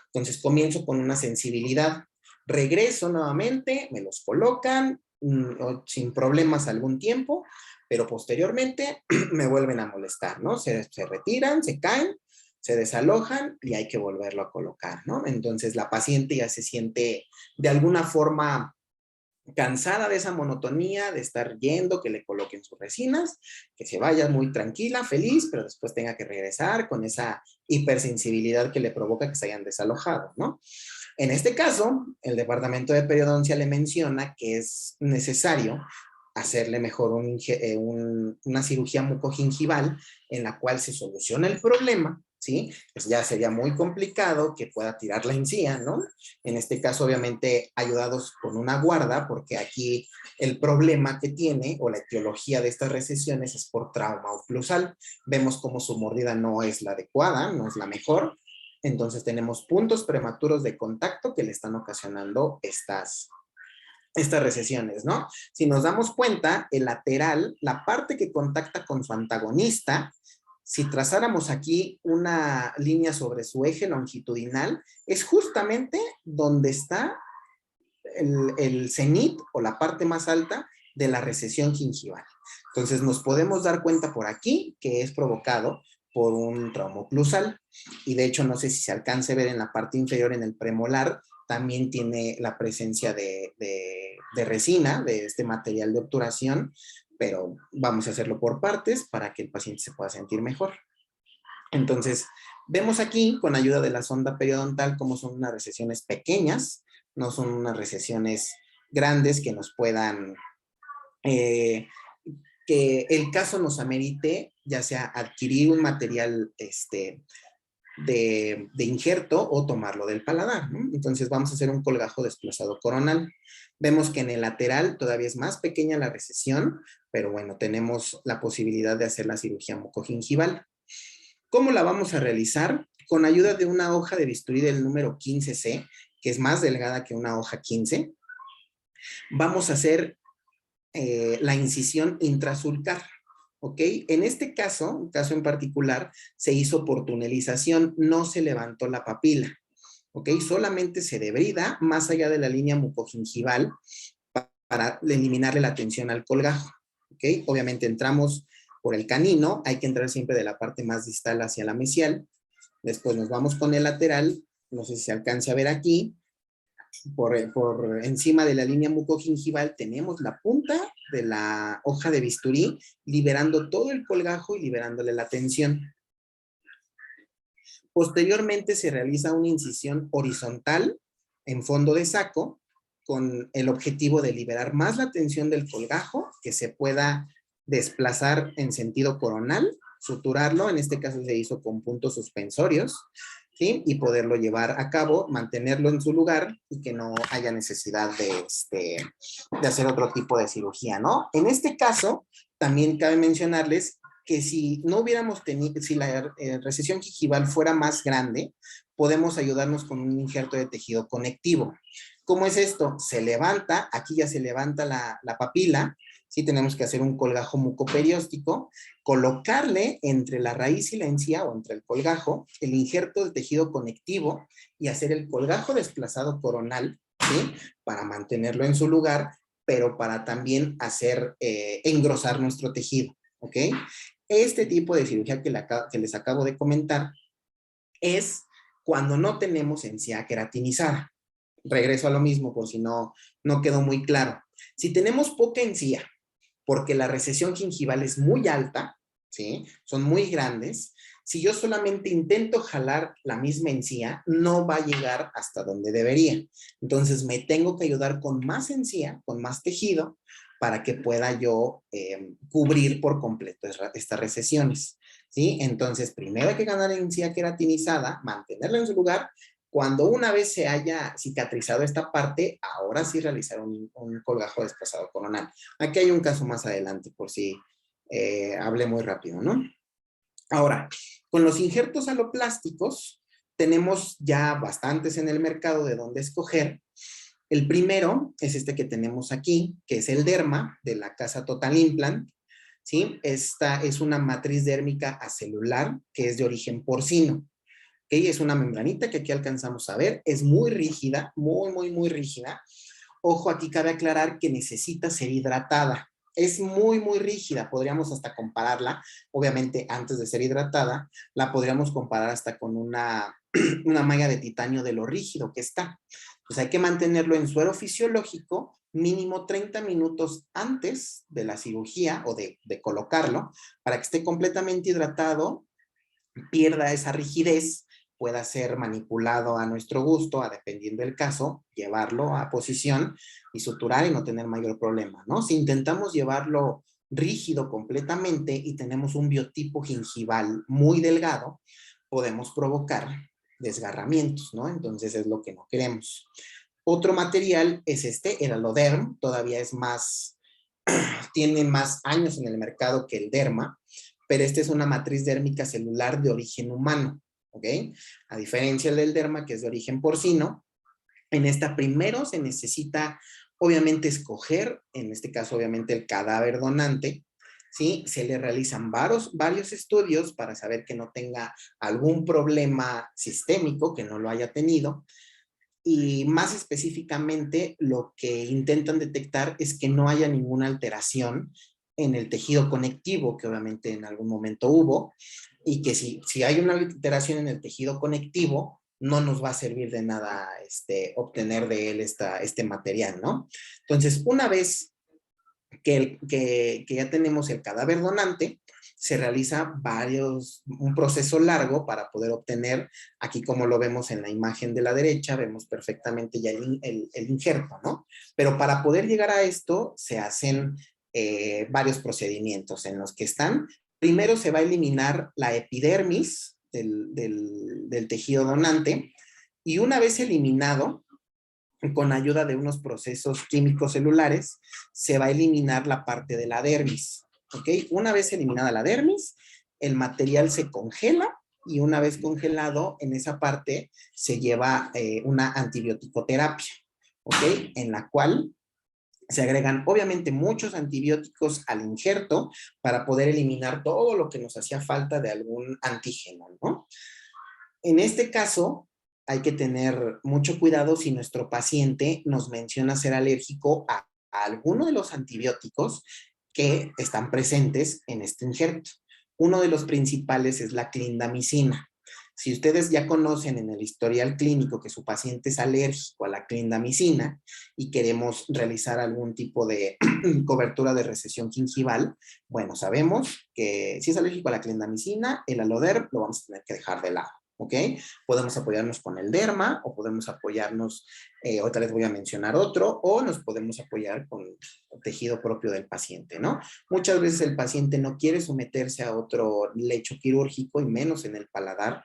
Entonces comienzo con una sensibilidad. Regreso nuevamente, me los colocan sin problemas algún tiempo, pero posteriormente me vuelven a molestar, ¿no? Se retiran, se caen, se desalojan y hay que volverlo a colocar, ¿no? Entonces la paciente ya se siente de alguna forma cansada de esa monotonía, de estar yendo, que le coloquen sus resinas, que se vaya muy tranquila, feliz, pero después tenga que regresar con esa hipersensibilidad que le provoca que se hayan desalojado, ¿no? En este caso, el departamento de periodoncia le menciona que es necesario hacerle mejor una cirugía mucogingival en la cual se soluciona el problema, ¿sí? Pues ya sería muy complicado que pueda tirar la encía, ¿no? En este caso, obviamente, ayudados con una guarda, porque aquí el problema que tiene o la etiología de estas recesiones es por trauma oclusal. Vemos como su mordida no es la adecuada, no es la mejor. Entonces tenemos puntos prematuros de contacto que le están ocasionando estas recesiones, ¿no? Si nos damos cuenta, el lateral, la parte que contacta con su antagonista, si trazáramos aquí una línea sobre su eje longitudinal, es justamente donde está el cenit o la parte más alta de la recesión gingival. Entonces nos podemos dar cuenta por aquí que es provocado por un trauma oclusal, y de hecho no sé si se alcance a ver en la parte inferior, en el premolar, también tiene la presencia de resina, de este material de obturación, pero vamos a hacerlo por partes para que el paciente se pueda sentir mejor. Entonces, vemos aquí con ayuda de la sonda periodontal cómo son unas recesiones pequeñas, no son unas recesiones grandes que nos puedan, que el caso nos amerite, ya sea adquirir un material de injerto o tomarlo del paladar, ¿no? Entonces vamos a hacer un colgajo desplazado coronal. Vemos que en el lateral todavía es más pequeña la recesión, pero bueno, tenemos la posibilidad de hacer la cirugía mucogingival. ¿Cómo la vamos a realizar? Con ayuda de una hoja de bisturí del número 15C, que es más delgada que una hoja 15. Vamos a hacer la incisión intrasulcar, ¿ok? En este caso, un caso en particular, se hizo por tunelización, no se levantó la papila, ¿ok? Solamente se debrida más allá de la línea mucogingival para eliminarle la tensión al colgajo, ¿ok? Obviamente entramos por el canino, hay que entrar siempre de la parte más distal hacia la mesial, después nos vamos con el lateral, no sé si se alcanza a ver aquí, por encima de la línea mucogingival tenemos la punta de la hoja de bisturí, liberando todo el colgajo y liberándole la tensión. Posteriormente se realiza una incisión horizontal en fondo de saco con el objetivo de liberar más la tensión del colgajo, que se pueda desplazar en sentido coronal, suturarlo, en este caso se hizo con puntos suspensorios, ¿sí? Y poderlo llevar a cabo, mantenerlo en su lugar y que no haya necesidad de hacer otro tipo de cirugía, ¿no? En este caso, también cabe mencionarles que si no hubiéramos tenido, si la recesión gingival fuera más grande, podemos ayudarnos con un injerto de tejido conectivo. ¿Cómo es esto? Se levanta, aquí ya se levanta la papila, sí tenemos que hacer un colgajo mucoperióstico, colocarle entre la raíz y la encía o entre el colgajo el injerto de tejido conectivo y hacer el colgajo desplazado coronal, ¿sí? Para mantenerlo en su lugar, pero para también hacer engrosar nuestro tejido, ¿ok? Este tipo de cirugía que les acabo de comentar es cuando no tenemos encía queratinizada. Regreso a lo mismo por si no quedó muy claro. Si tenemos poca encía, porque la recesión gingival es muy alta, ¿sí? Son muy grandes. Si yo solamente intento jalar la misma encía, no va a llegar hasta donde debería. Entonces me tengo que ayudar con más encía, con más tejido, para que pueda yo cubrir por completo estas recesiones, ¿sí? Entonces, primero hay que ganar encía queratinizada, mantenerla en su lugar. Cuando una vez se haya cicatrizado esta parte, ahora sí realizar un colgajo desplazado coronal. Aquí hay un caso más adelante, por si hablé muy rápido, ¿no? Ahora, con los injertos aloplásticos, tenemos ya bastantes en el mercado de dónde escoger. El primero es este que tenemos aquí, que es el derma de la casa Total Implant, ¿sí? Esta es una matriz dérmica acelular que es de origen porcino. ¿Ok? Es una membranita que aquí alcanzamos a ver, es muy rígida, muy rígida. Ojo, aquí cabe aclarar que necesita ser hidratada. Es muy rígida, podríamos hasta compararla, obviamente antes de ser hidratada, la podríamos comparar hasta con una malla de titanio de lo rígido que está. Pues hay que mantenerlo en suero fisiológico mínimo 30 minutos antes de la cirugía o de colocarlo para que esté completamente hidratado, pierda esa rigidez, pueda ser manipulado a nuestro gusto, dependiendo del caso, llevarlo a posición y suturar y no tener mayor problema, ¿no? Si intentamos llevarlo rígido completamente y tenemos un biotipo gingival muy delgado, podemos provocar desgarramientos, ¿no? Entonces es lo que no queremos. Otro material es el Aloderm, todavía es más, tiene más años en el mercado que el derma, pero esta es una matriz dérmica celular de origen humano, ¿ok? A diferencia del derma, que es de origen porcino, en esta primero se necesita, obviamente, escoger, en este caso, obviamente, el cadáver donante, ¿sí? Se le realizan varios estudios para saber que no tenga algún problema sistémico, que no lo haya tenido, y más específicamente lo que intentan detectar es que no haya ninguna alteración en el tejido conectivo, que obviamente en algún momento hubo, y que si hay una alteración en el tejido conectivo, no nos va a servir de nada obtener de él este material, ¿no? Entonces, una vez que ya tenemos el cadáver donante, se realiza un proceso largo para poder obtener, aquí como lo vemos en la imagen de la derecha, vemos perfectamente ya el injerto, ¿no? Pero para poder llegar a esto se hacen varios procedimientos en los que primero se va a eliminar la epidermis del tejido donante y una vez eliminado, con ayuda de unos procesos químicos celulares, se va a eliminar la parte de la dermis, ¿ok? Una vez eliminada la dermis, el material se congela y una vez congelado, en esa parte se lleva una antibiótico-terapia, ¿ok? En la cual se agregan obviamente muchos antibióticos al injerto para poder eliminar todo lo que nos hacía falta de algún antígeno, ¿no? En este caso, hay que tener mucho cuidado si nuestro paciente nos menciona ser alérgico a alguno de los antibióticos que están presentes en este injerto. Uno de los principales es la clindamicina. Si ustedes ya conocen en el historial clínico que su paciente es alérgico a la clindamicina y queremos realizar algún tipo de cobertura de recesión gingival, bueno, sabemos que si es alérgico a la clindamicina, el Aloderm lo vamos a tener que dejar de lado. ¿Ok? Podemos apoyarnos con el derma o podemos apoyarnos, ahorita les voy a mencionar otro, o nos podemos apoyar con el tejido propio del paciente, ¿no? Muchas veces el paciente no quiere someterse a otro lecho quirúrgico y menos en el paladar,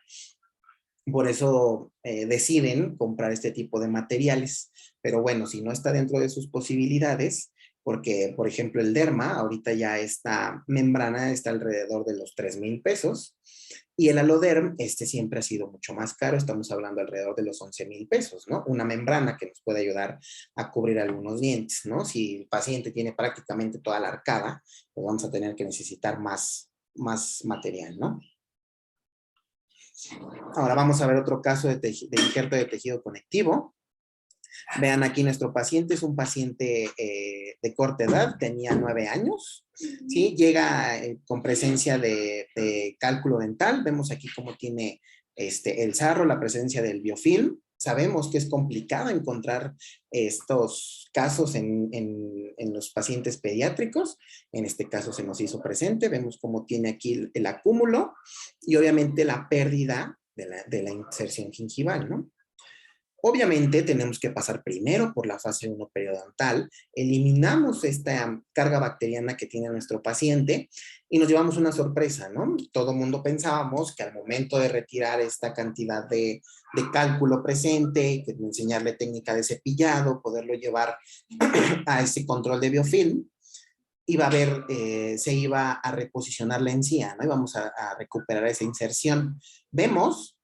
Por eso deciden comprar este tipo de materiales. Pero bueno, si no está dentro de sus posibilidades, porque por ejemplo el derma, ahorita ya esta membrana está alrededor de los 3,000 pesos, y el aloderm, siempre ha sido mucho más caro, estamos hablando alrededor de los 11,000 pesos, ¿no? Una membrana que nos puede ayudar a cubrir algunos dientes, ¿no? Si el paciente tiene prácticamente toda la arcada, pues vamos a tener que necesitar más material, ¿no? Ahora vamos a ver otro caso de injerto de tejido conectivo. Vean aquí nuestro paciente, es un paciente de corta edad, tenía 9 años, ¿sí? Llega con presencia de cálculo dental, vemos aquí cómo tiene el sarro, la presencia del biofilm. Sabemos que es complicado encontrar estos casos en los pacientes pediátricos, en este caso se nos hizo presente, vemos cómo tiene aquí el acúmulo y obviamente la pérdida de la inserción gingival, ¿no? Obviamente tenemos que pasar primero por la fase 1 periodontal, eliminamos esta carga bacteriana que tiene nuestro paciente y nos llevamos una sorpresa, ¿no? Todo el mundo pensábamos que al momento de retirar esta cantidad de cálculo presente, que enseñarle técnica de cepillado, poderlo llevar a ese control de biofilm, se iba a reposicionar la encía, ¿no? Íbamos a recuperar esa inserción. Vemos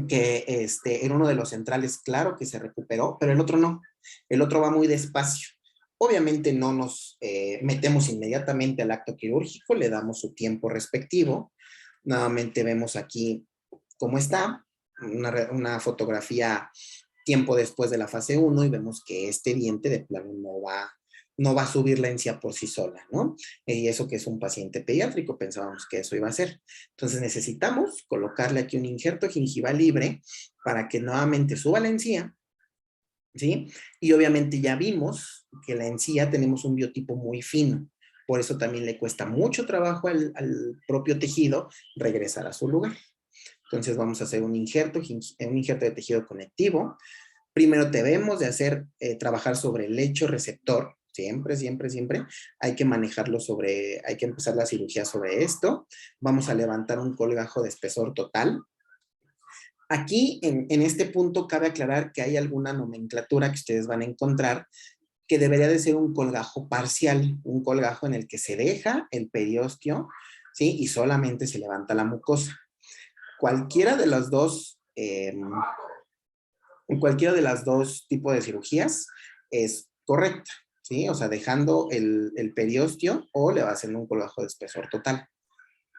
que era uno de los centrales, claro que se recuperó, pero el otro no. El otro va muy despacio. Obviamente no nos metemos inmediatamente al acto quirúrgico, le damos su tiempo respectivo. Nuevamente vemos aquí cómo está, una fotografía tiempo después de la fase 1 y vemos que este diente de plano no va a subir la encía por sí sola, ¿no? Y eso que es un paciente pediátrico, pensábamos que eso iba a ser. Entonces necesitamos colocarle aquí un injerto gingival libre para que nuevamente suba la encía, ¿sí? Y obviamente ya vimos que la encía tenemos un biotipo muy fino, por eso también le cuesta mucho trabajo al propio tejido regresar a su lugar. Entonces vamos a hacer un injerto de tejido conectivo. Primero debemos de trabajar sobre el lecho receptor, siempre, siempre, siempre. Hay que manejarlo hay que empezar la cirugía sobre esto. Vamos a levantar un colgajo de espesor total. Aquí, en este punto, cabe aclarar que hay alguna nomenclatura que ustedes van a encontrar que debería de ser un colgajo parcial, un colgajo en el que se deja el periósteo, ¿sí? Y solamente se levanta la mucosa. Cualquiera de las dos tipos de cirugías es correcta, ¿sí? O sea, dejando el periósteo o le va haciendo un colgajo de espesor total.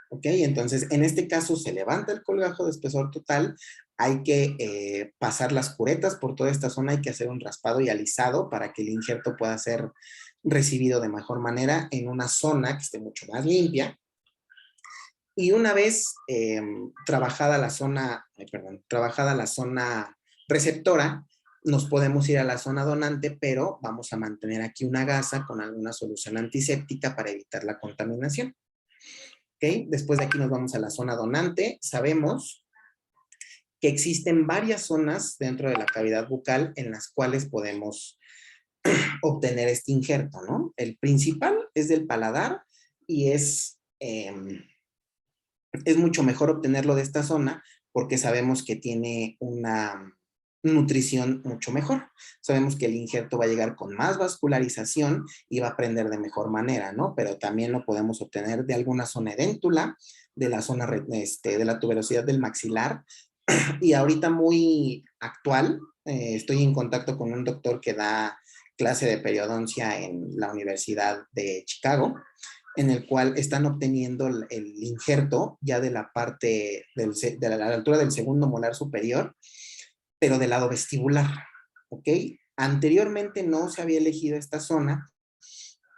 ¿Ok? Entonces, en este caso se levanta el colgajo de espesor total, hay que pasar las curetas por toda esta zona, hay que hacer un raspado y alisado para que el injerto pueda ser recibido de mejor manera en una zona que esté mucho más limpia. Y una vez trabajada la zona receptora, nos podemos ir a la zona donante, pero vamos a mantener aquí una gasa con alguna solución antiséptica para evitar la contaminación. ¿Okay? Después de aquí nos vamos a la zona donante. Sabemos que existen varias zonas dentro de la cavidad bucal en las cuales podemos obtener este injerto, ¿no? El principal es del paladar y es mucho mejor obtenerlo de esta zona porque sabemos que tiene una nutrición mucho mejor. Sabemos que el injerto va a llegar con más vascularización y va a prender de mejor manera, ¿no? Pero también lo podemos obtener de alguna zona edéntula, de la zona de la tuberosidad del maxilar. Y ahorita muy actual, estoy en contacto con un doctor que da clase de periodoncia en la Universidad de Chicago, en el cual están obteniendo el injerto ya de la parte de la altura del segundo molar superior, pero del lado vestibular, ¿ok? Anteriormente no se había elegido esta zona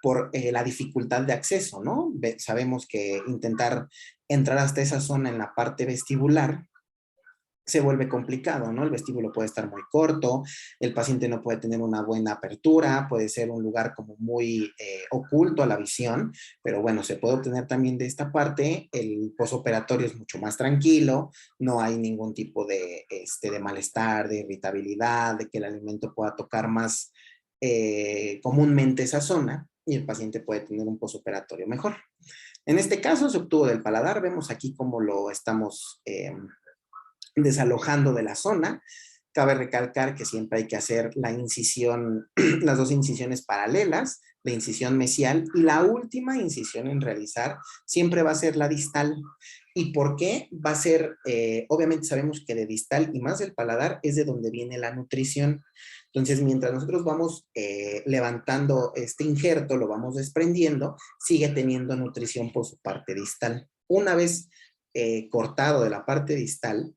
por la dificultad de acceso, ¿no? Sabemos que intentar entrar hasta esa zona en la parte vestibular se vuelve complicado, ¿no? El vestíbulo puede estar muy corto, el paciente no puede tener una buena apertura, puede ser un lugar como muy oculto a la visión, pero bueno, se puede obtener también de esta parte. El posoperatorio es mucho más tranquilo, no hay ningún tipo de malestar, de irritabilidad, de que el alimento pueda tocar más comúnmente esa zona y el paciente puede tener un posoperatorio mejor. En este caso se obtuvo del paladar, vemos aquí cómo lo estamos desalojando de la zona. Cabe recalcar que siempre hay que hacer la incisión, las dos incisiones paralelas, la incisión mesial, y la última incisión en realizar siempre va a ser la distal. ¿Y por qué? Va a ser, obviamente sabemos que de distal y más del paladar es de donde viene la nutrición. Entonces, mientras nosotros vamos levantando este injerto, lo vamos desprendiendo, sigue teniendo nutrición por su parte distal. Una vez cortado de la parte distal,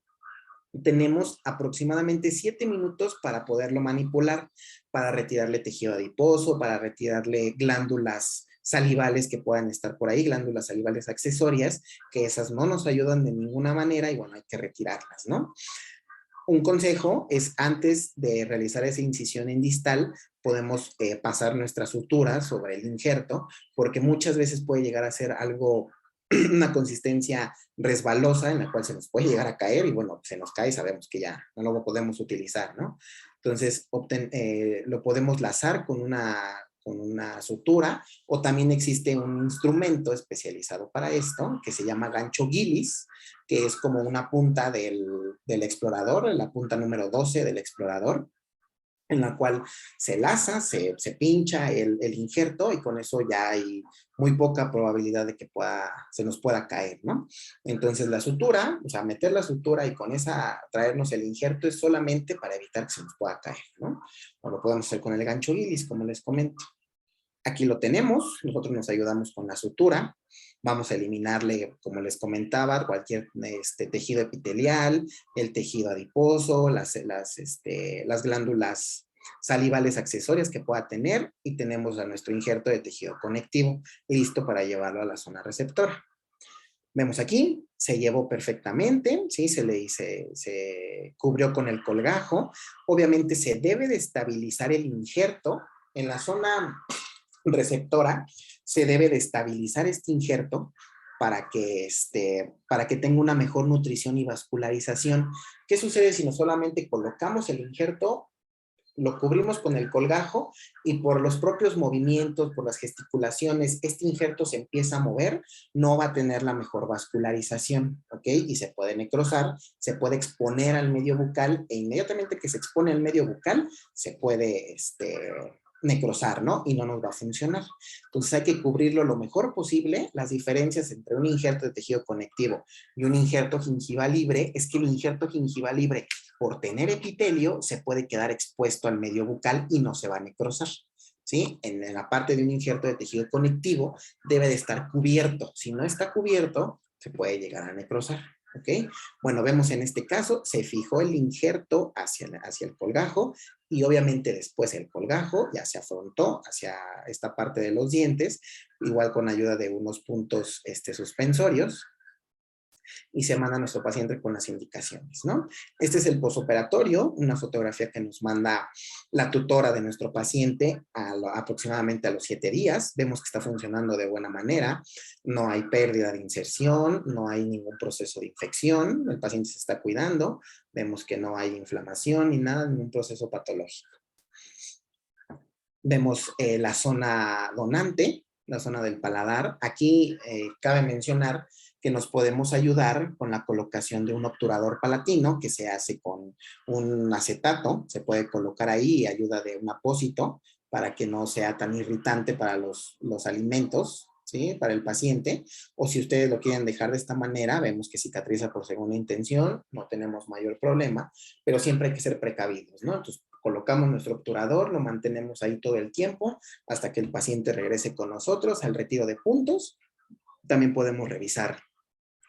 tenemos aproximadamente 7 minutos para poderlo manipular, para retirarle tejido adiposo, para retirarle glándulas salivales que puedan estar por ahí, glándulas salivales accesorias, que esas no nos ayudan de ninguna manera y bueno, hay que retirarlas, ¿no? Un consejo es antes de realizar esa incisión en distal, podemos pasar nuestra sutura sobre el injerto, porque muchas veces puede llegar a ser algo, una consistencia resbalosa en la cual se nos puede llegar a caer y bueno, se nos cae y sabemos que ya no lo podemos utilizar, ¿no? Entonces, lo podemos lazar con una sutura o también existe un instrumento especializado para esto que se llama gancho Gillis, que es como una punta del explorador, la punta número 12 del explorador, en la cual se laza, se pincha el injerto y con eso ya hay muy poca probabilidad de que se nos pueda caer, ¿no? Entonces la sutura, o sea, meter la sutura y con esa traernos el injerto es solamente para evitar que se nos pueda caer, ¿no? O lo podemos hacer con el gancho Gillis, como les comento. Aquí lo tenemos, nosotros nos ayudamos con la sutura, vamos a eliminarle, como les comentaba, cualquier tejido epitelial, el tejido adiposo, las glándulas salivales accesorias que pueda tener y tenemos a nuestro injerto de tejido conectivo listo para llevarlo a la zona receptora. Vemos aquí, se llevó perfectamente, ¿sí? Se cubrió con el colgajo. Obviamente se debe de estabilizar el injerto en la zona receptora, se debe de estabilizar este injerto para que tenga una mejor nutrición y vascularización. ¿Qué sucede si no solamente colocamos el injerto, lo cubrimos con el colgajo y por los propios movimientos, por las gesticulaciones, este injerto se empieza a mover, no va a tener la mejor vascularización, ¿ok? Y se puede necrosar, se puede exponer al medio bucal e inmediatamente que se expone al medio bucal, se puede necrosar, ¿no? Y no nos va a funcionar. Entonces hay que cubrirlo lo mejor posible. Las diferencias entre un injerto de tejido conectivo y un injerto gingival libre es que el injerto gingival libre, por tener epitelio, se puede quedar expuesto al medio bucal y no se va a necrosar, ¿sí? En la parte de un injerto de tejido conectivo debe de estar cubierto. Si no está cubierto, se puede llegar a necrosar, ¿ok? Bueno, vemos en este caso, se fijó el injerto hacia el colgajo y obviamente después el colgajo ya se afrontó hacia esta parte de los dientes, igual con ayuda de unos puntos suspensorios, y se manda a nuestro paciente con las indicaciones, ¿no? Este es el posoperatorio, una fotografía que nos manda la tutora de nuestro paciente aproximadamente a los 7 días. Vemos que está funcionando de buena manera, no hay pérdida de inserción, no hay ningún proceso de infección, el paciente se está cuidando, vemos que no hay inflamación ni nada, ningún proceso patológico. Vemos la zona donante, la zona del paladar. Aquí cabe mencionar que nos podemos ayudar con la colocación de un obturador palatino que se hace con un acetato, se puede colocar ahí y ayuda de un apósito para que no sea tan irritante para los alimentos, ¿sí? Para el paciente, o si ustedes lo quieren dejar de esta manera, vemos que cicatriza por segunda intención, no tenemos mayor problema, pero siempre hay que ser precavidos, ¿no? Entonces, colocamos nuestro obturador, lo mantenemos ahí todo el tiempo hasta que el paciente regrese con nosotros al retiro de puntos. También podemos revisar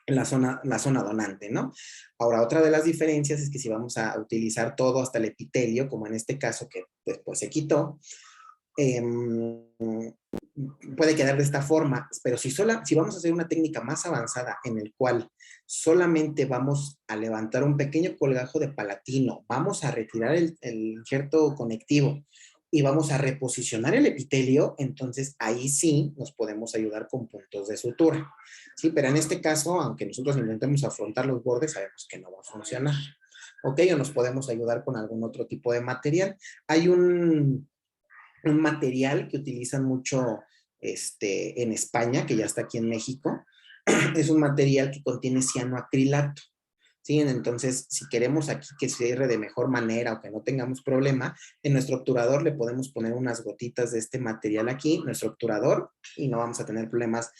la zona donante, ¿no? Ahora, otra de las diferencias es que si vamos a utilizar todo hasta el epitelio, como en este caso que después se quitó, puede quedar de esta forma, pero si vamos a hacer una técnica más avanzada en el cual solamente vamos a levantar un pequeño colgajo de palatino, vamos a retirar el injerto conectivo y vamos a reposicionar el epitelio, entonces ahí sí nos podemos ayudar con puntos de sutura, ¿sí? Pero en este caso, aunque nosotros intentemos afrontar los bordes, sabemos que no va a funcionar, ¿ok? O nos podemos ayudar con algún otro tipo de material. Hay un material que utilizan mucho en España, que ya está aquí en México, es un material que contiene cianoacrilato. ¿sí? Entonces, si queremos aquí que cierre de mejor manera o que no tengamos problema, en nuestro obturador le podemos poner unas gotitas de este material aquí, nuestro obturador, y no vamos a tener problemas.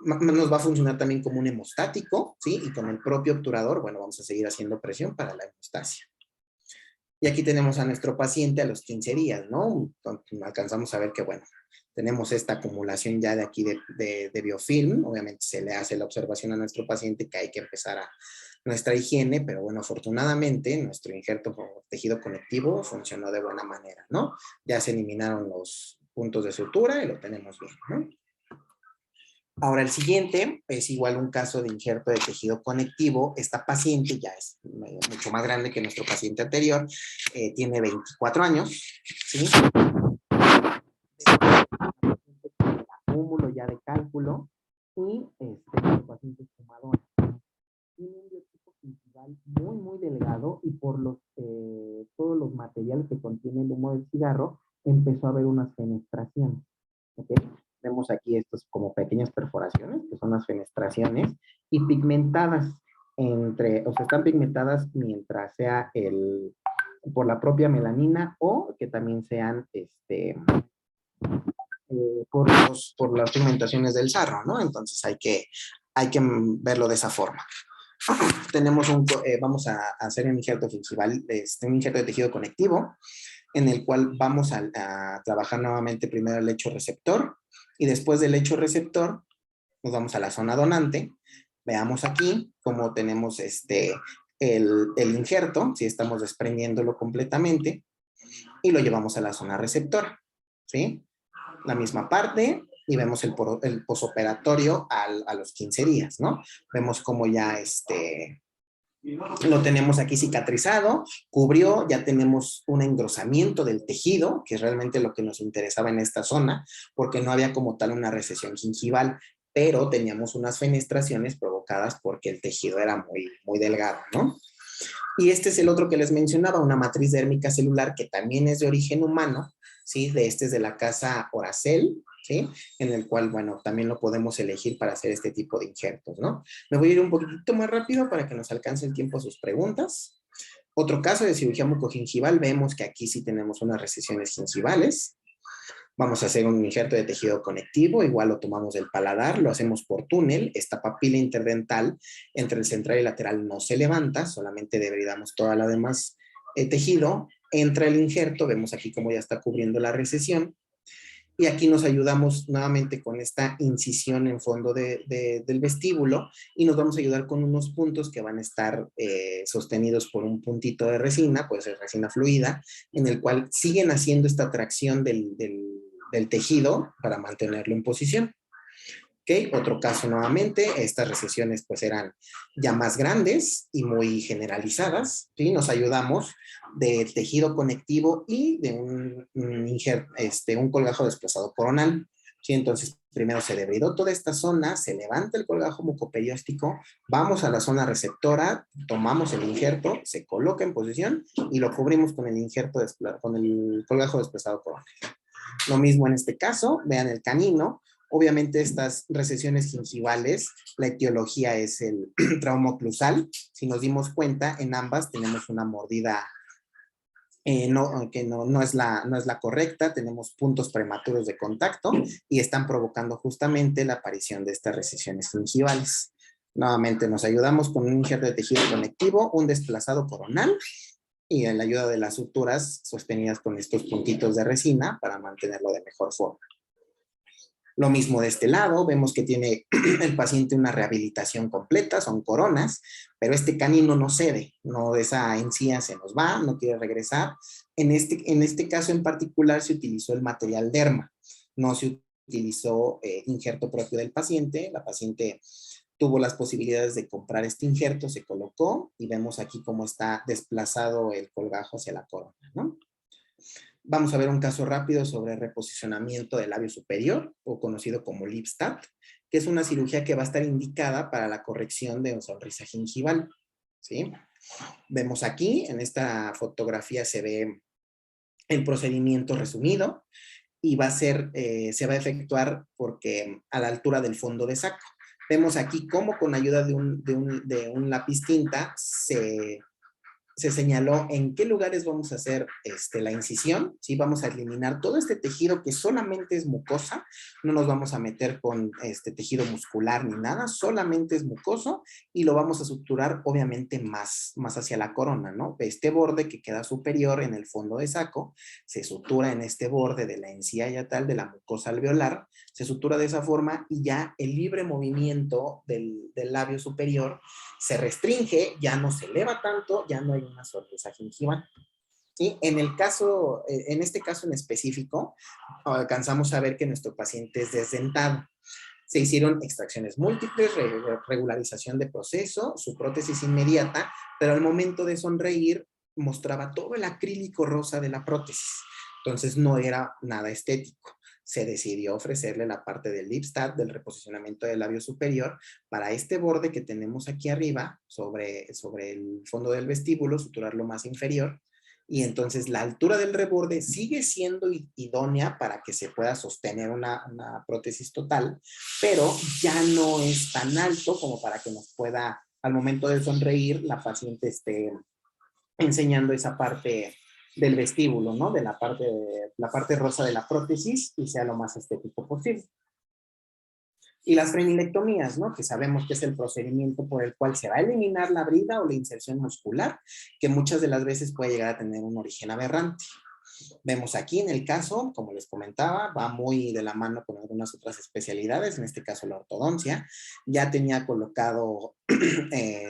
Nos va a funcionar también como un hemostático, ¿sí? Y con el propio obturador, bueno, vamos a seguir haciendo presión para la hemostasia. Y aquí tenemos a nuestro paciente a los 15 días, ¿no? Alcanzamos a ver que, bueno, tenemos esta acumulación ya de aquí de biofilm. Obviamente se le hace la observación a nuestro paciente que hay que empezar a nuestra higiene, pero bueno, afortunadamente nuestro injerto por tejido conectivo funcionó de buena manera, ¿no? Ya se eliminaron los puntos de sutura y lo tenemos bien, ¿no? Ahora el siguiente es igual un caso de injerto de tejido conectivo. Esta paciente ya es mucho más grande que nuestro paciente anterior, tiene 24 años, ¿sí? Acúmulo ya de cálculo y el paciente es fumador. Tiene un biotipo gingival muy delgado y por todos los materiales que contiene el humo del cigarro empezó a haber unas fenestraciones, ¿ok? Vemos aquí estos como pequeñas perforaciones, que son las fenestraciones, y pigmentadas o sea, están pigmentadas mientras sea por la propia melanina o que también sean por las pigmentaciones del sarro, ¿no? Entonces hay que verlo de esa forma. Vamos a hacer un injerto gingival, un injerto de tejido conectivo, en el cual vamos a trabajar nuevamente primero el lecho receptor y después del lecho receptor nos vamos a la zona donante. Veamos aquí cómo tenemos el injerto, si estamos desprendiéndolo completamente y lo llevamos a la zona receptora, ¿sí? La misma parte y vemos el posoperatorio a los 15 días, ¿no? Vemos cómo ya lo tenemos aquí cicatrizado, cubrió, ya tenemos un engrosamiento del tejido, que es realmente lo que nos interesaba en esta zona, porque no había como tal una recesión gingival, pero teníamos unas fenestraciones provocadas porque el tejido era muy delgado, ¿no? Y este es el otro que les mencionaba, una matriz dérmica celular que también es de origen humano, ¿sí? Este es de la casa Oracel, ¿sí? En el cual, bueno, también lo podemos elegir para hacer este tipo de injertos, ¿no? Me voy a ir un poquito más rápido para que nos alcance el tiempo a sus preguntas. Otro caso de cirugía mucogingival, vemos que aquí sí tenemos unas recesiones gingivales. Vamos a hacer un injerto de tejido conectivo, igual lo tomamos del paladar, lo hacemos por túnel. Esta papila interdental entre el central y lateral no se levanta, solamente debridamos toda la demás tejido. Entra el injerto, vemos aquí cómo ya está cubriendo la recesión. Y aquí nos ayudamos nuevamente con esta incisión en fondo del vestíbulo y nos vamos a ayudar con unos puntos que van a estar sostenidos por un puntito de resina, puede ser resina fluida, en el cual siguen haciendo esta tracción del tejido para mantenerlo en posición. ¿Okay? Otro caso nuevamente, estas recesiones pues eran ya más grandes y muy generalizadas, ¿sí? Nos ayudamos de tejido conectivo y de un colgajo desplazado coronal, ¿sí? Entonces primero se debridó toda esta zona, se levanta el colgajo mucoperióstico, vamos a la zona receptora, tomamos el injerto, se coloca en posición y lo cubrimos con con el colgajo desplazado coronal. Lo mismo en este caso, vean el canino. Obviamente estas recesiones gingivales, la etiología es el trauma oclusal. Si nos dimos cuenta, en ambas tenemos una mordida que no es la correcta, tenemos puntos prematuros de contacto y están provocando justamente la aparición de estas recesiones gingivales. Nuevamente nos ayudamos con un injerto de tejido conectivo, un desplazado coronal y la ayuda de las suturas sostenidas con estos puntitos de resina para mantenerlo de mejor forma. Lo mismo de este lado, vemos que tiene el paciente una rehabilitación completa, son coronas, pero este canino no cede, no, esa encía se nos va, no quiere regresar. En este caso en particular se utilizó el material derma, no se utilizó injerto propio del paciente, la paciente tuvo las posibilidades de comprar este injerto, se colocó y vemos aquí cómo está desplazado el colgajo hacia la corona, ¿no? Vamos a ver un caso rápido sobre reposicionamiento del labio superior, o conocido como Lipstadt, que es una cirugía que va a estar indicada para la corrección de una sonrisa gingival, ¿sí? Vemos aquí, en esta fotografía se ve el procedimiento resumido y se va a efectuar porque a la altura del fondo de saco. Vemos aquí cómo con ayuda de un lápiz tinta se señaló en qué lugares vamos a hacer la incisión, ¿sí? Vamos a eliminar todo este tejido que solamente es mucosa, no nos vamos a meter con tejido muscular ni nada, solamente es mucoso y lo vamos a suturar obviamente más hacia la corona, ¿no? Este borde que queda superior en el fondo de saco, se sutura en este borde de la encía yatal de la mucosa alveolar, se sutura de esa forma y ya el libre movimiento del labio superior se restringe, ya no se eleva tanto, ya no hay una sorpresa gingival. ¿Sí? En este caso en específico, alcanzamos a ver que nuestro paciente es desdentado. Se hicieron extracciones múltiples, regularización de proceso, su prótesis inmediata, pero al momento de sonreír mostraba todo el acrílico rosa de la prótesis. Entonces no era nada estético. Se decidió ofrecerle la parte del lip stat, del reposicionamiento del labio superior, para este borde que tenemos aquí arriba, sobre el fondo del vestíbulo, suturarlo más inferior, y entonces la altura del reborde sigue siendo idónea para que se pueda sostener una prótesis total, pero ya no es tan alto como para que nos pueda, al momento de sonreír, la paciente esté enseñando esa parte del vestíbulo, ¿no? De la parte rosa de la prótesis y sea lo más estético posible. Y las frenilectomías, ¿no? Que sabemos que es el procedimiento por el cual se va a eliminar la brida o la inserción muscular, que muchas de las veces puede llegar a tener un origen aberrante. Vemos aquí en el caso, como les comentaba, va muy de la mano con algunas otras especialidades, en este caso la ortodoncia. Ya tenía colocado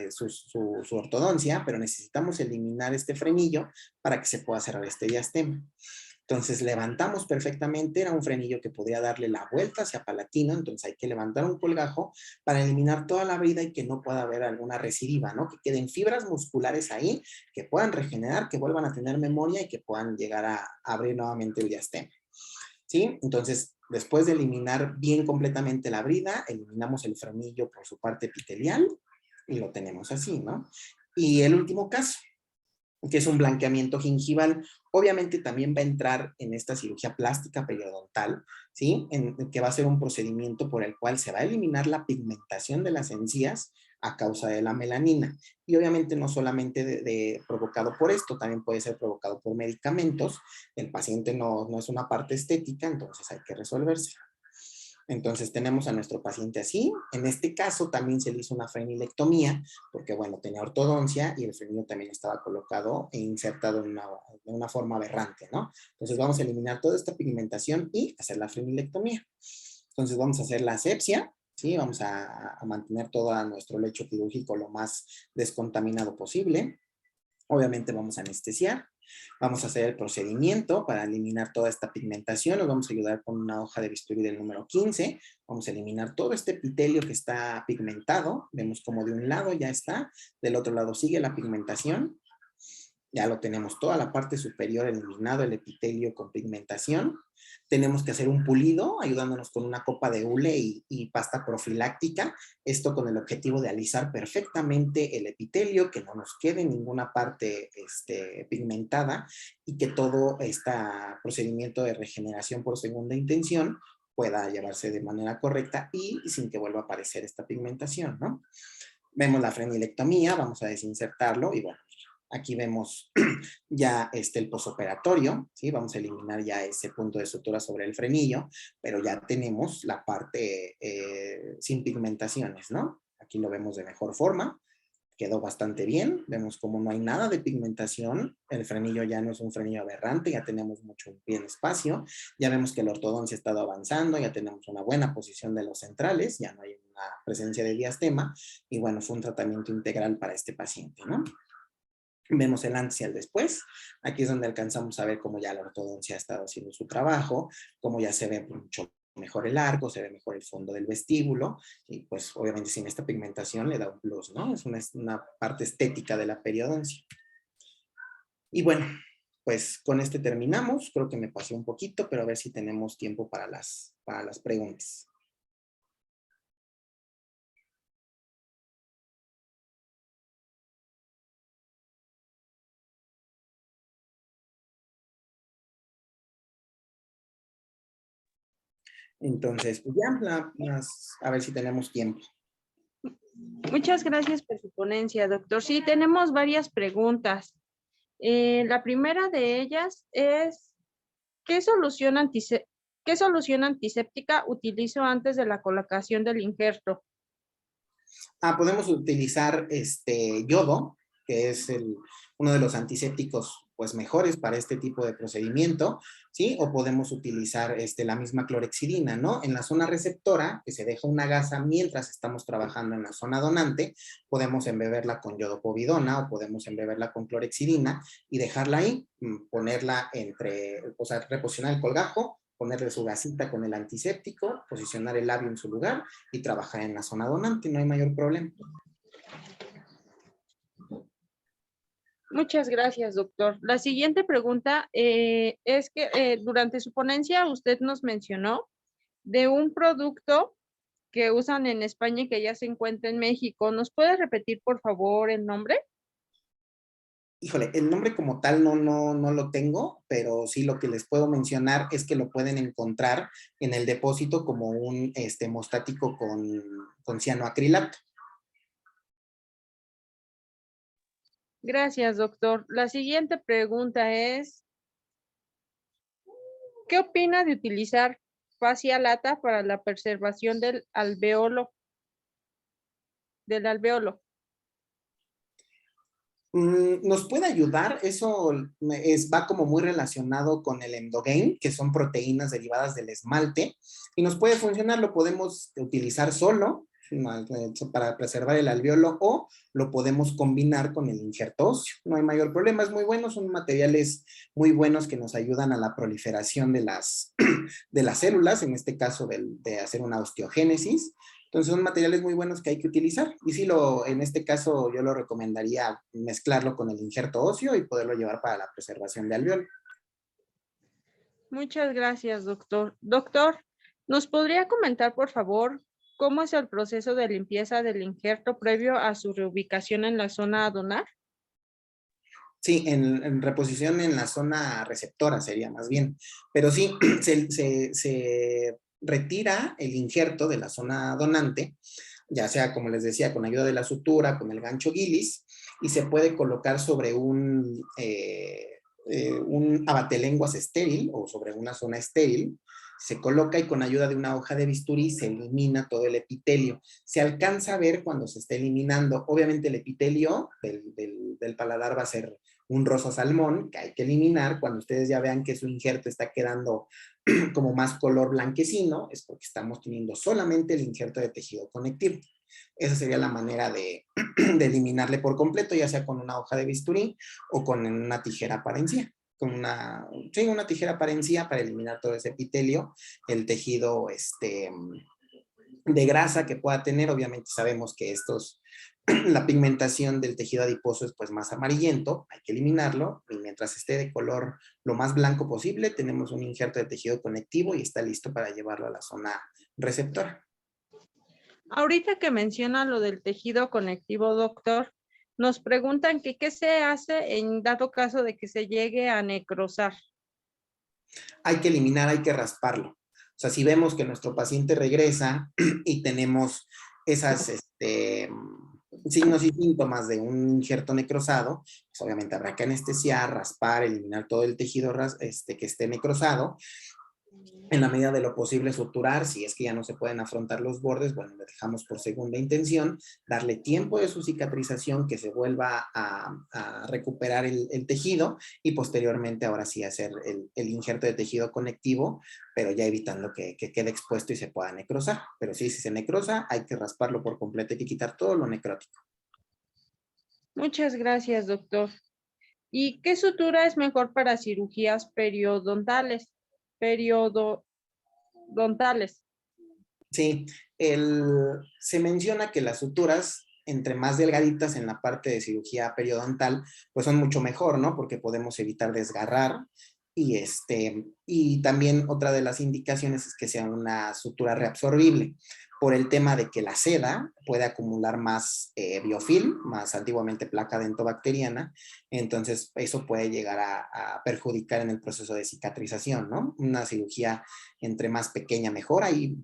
su ortodoncia, pero necesitamos eliminar este frenillo para que se pueda cerrar este diastema. Entonces levantamos perfectamente, era un frenillo que podría darle la vuelta hacia palatino, entonces hay que levantar un colgajo para eliminar toda la brida y que no pueda haber alguna recidiva, ¿no? Que queden fibras musculares ahí, que puedan regenerar, que vuelvan a tener memoria y que puedan llegar a abrir nuevamente el diastema. ¿Sí? Entonces, después de eliminar bien completamente la brida, eliminamos el frenillo por su parte epitelial y lo tenemos así, ¿no? Y el último caso, que es un blanqueamiento gingival. Obviamente también va a entrar en esta cirugía plástica periodontal, ¿sí? Que va a ser un procedimiento por el cual se va a eliminar la pigmentación de las encías a causa de la melanina. Y obviamente no solamente provocado por esto, también puede ser provocado por medicamentos. El paciente no es una parte estética, entonces hay que resolverse. Entonces tenemos a nuestro paciente así. En este caso también se le hizo una frenilectomía porque, bueno, tenía ortodoncia y el frenillo también estaba colocado e insertado de una forma aberrante, ¿no? Entonces vamos a eliminar toda esta pigmentación y hacer la frenilectomía. Entonces vamos a hacer la asepsia, ¿sí? Vamos a mantener todo nuestro lecho quirúrgico lo más descontaminado posible. Obviamente vamos a anestesiar. Vamos a hacer el procedimiento para eliminar toda esta pigmentación. Nos vamos a ayudar con una hoja de bisturí del número 15. Vamos a eliminar todo este epitelio que está pigmentado. Vemos como de un lado ya está, del otro lado sigue la pigmentación. Ya lo tenemos toda la parte superior eliminado, el epitelio con pigmentación. Tenemos que hacer un pulido ayudándonos con una copa de hule y pasta profiláctica. Esto con el objetivo de alisar perfectamente el epitelio, que no nos quede ninguna parte pigmentada y que todo este procedimiento de regeneración por segunda intención pueda llevarse de manera correcta y sin que vuelva a aparecer esta pigmentación, ¿no? Vemos la frenilectomía, vamos a desinsertarlo y bueno, aquí vemos ya el posoperatorio, ¿sí? Vamos a eliminar ya ese punto de sutura sobre el frenillo, pero ya tenemos la parte sin pigmentaciones, ¿no? Aquí lo vemos de mejor forma, quedó bastante bien, vemos como no hay nada de pigmentación, el frenillo ya no es un frenillo aberrante, ya tenemos mucho bien espacio, ya vemos que la ortodoncia ha estado avanzando, ya tenemos una buena posición de los centrales, ya no hay una presencia de diastema, y bueno, fue un tratamiento integral para este paciente, ¿no? Vemos el antes y el después. Aquí es donde alcanzamos a ver cómo ya la ortodoncia ha estado haciendo su trabajo, cómo ya se ve mucho mejor el arco, se ve mejor el fondo del vestíbulo y pues obviamente sin esta pigmentación le da un plus, ¿no? Es una parte estética de la periodoncia. Y bueno, pues con este terminamos. Creo que me pasé un poquito, pero a ver si tenemos tiempo para las preguntas. Entonces, pues ya, a ver si tenemos tiempo. Muchas gracias por su ponencia, doctor. Sí, tenemos varias preguntas. La primera de ellas es, ¿qué solución qué solución antiséptica utilizo antes de la colocación del injerto? Podemos utilizar yodo, que es uno de los antisépticos pues mejores para este tipo de procedimiento, ¿sí? O podemos utilizar la misma clorhexidina, ¿no? En la zona receptora, que se deja una gasa mientras estamos trabajando en la zona donante, podemos embeberla con yodopovidona o podemos embeberla con clorhexidina y dejarla ahí, ponerla o sea, reposicionar el colgajo, ponerle su gasita con el antiséptico, posicionar el labio en su lugar y trabajar en la zona donante, no hay mayor problema. Muchas gracias, doctor. La siguiente pregunta es que durante su ponencia usted nos mencionó de un producto que usan en España y que ya se encuentra en México. ¿Nos puede repetir, por favor, el nombre? Híjole, el nombre como tal no lo tengo, pero sí lo que les puedo mencionar es que lo pueden encontrar en el depósito como un hemostático con cianoacrilato. Gracias, doctor. La siguiente pregunta es, ¿qué opina de utilizar fascia lata para la preservación del alveolo? Nos puede ayudar, eso va como muy relacionado con el endogain, que son proteínas derivadas del esmalte, y nos puede funcionar, lo podemos utilizar solo para preservar el alveolo o lo podemos combinar con el injerto óseo. No hay mayor problema, es muy bueno, son materiales muy buenos que nos ayudan a la proliferación de de las células, en este caso de hacer una osteogénesis. Entonces son materiales muy buenos que hay que utilizar y sí, en este caso yo lo recomendaría mezclarlo con el injerto óseo y poderlo llevar para la preservación de alveolo. Muchas gracias, doctor. Doctor, ¿nos podría comentar, por favor, cómo es el proceso de limpieza del injerto previo a su reubicación en la zona a donar? Sí, en reposición en la zona receptora sería más bien. Pero sí, se retira el injerto de la zona donante, ya sea, como les decía, con ayuda de la sutura, con el gancho Gillis, y se puede colocar sobre un abatelenguas estéril o sobre una zona estéril. Se coloca y con ayuda de una hoja de bisturí se elimina todo el epitelio. Se alcanza a ver cuando se está eliminando. Obviamente el epitelio del paladar va a ser un rosa salmón que hay que eliminar. Cuando ustedes ya vean que su injerto está quedando como más color blanquecino, es porque estamos teniendo solamente el injerto de tejido conectivo. Esa sería la manera de eliminarle por completo, ya sea con una hoja de bisturí o con una tijera para encía. Con una tijera para encía para eliminar todo ese epitelio, el tejido de grasa que pueda tener. Obviamente sabemos que la pigmentación del tejido adiposo es pues más amarillento, hay que eliminarlo y mientras esté de color lo más blanco posible, tenemos un injerto de tejido conectivo y está listo para llevarlo a la zona receptora. Ahorita que menciona lo del tejido conectivo, doctor, nos preguntan que qué se hace en dado caso de que se llegue a necrosar. Hay que eliminar, hay que rasparlo. O sea, si vemos que nuestro paciente regresa y tenemos esas signos y síntomas de un injerto necrosado, pues obviamente habrá que anestesiar, raspar, eliminar todo el tejido que esté necrosado. En la medida de lo posible suturar, si es que ya no se pueden afrontar los bordes, bueno, le dejamos por segunda intención, darle tiempo de su cicatrización, que se vuelva a recuperar el tejido y posteriormente ahora sí hacer el injerto de tejido conectivo, pero ya evitando que quede expuesto y se pueda necrosar. Pero sí, si se necrosa, hay que rasparlo por completo, hay que quitar todo lo necrótico. Muchas gracias, doctor. ¿Y qué sutura es mejor para cirugías periodontales? Periodontales. Sí, se menciona que las suturas, entre más delgaditas en la parte de cirugía periodontal, pues son mucho mejor, ¿no? Porque podemos evitar desgarrar y también otra de las indicaciones es que sea una sutura reabsorbible. por el tema de que la seda puede acumular más biofilm, más antiguamente placa dentobacteriana, entonces eso puede llegar a perjudicar en el proceso de cicatrización, ¿no? Una cirugía entre más pequeña mejor, hay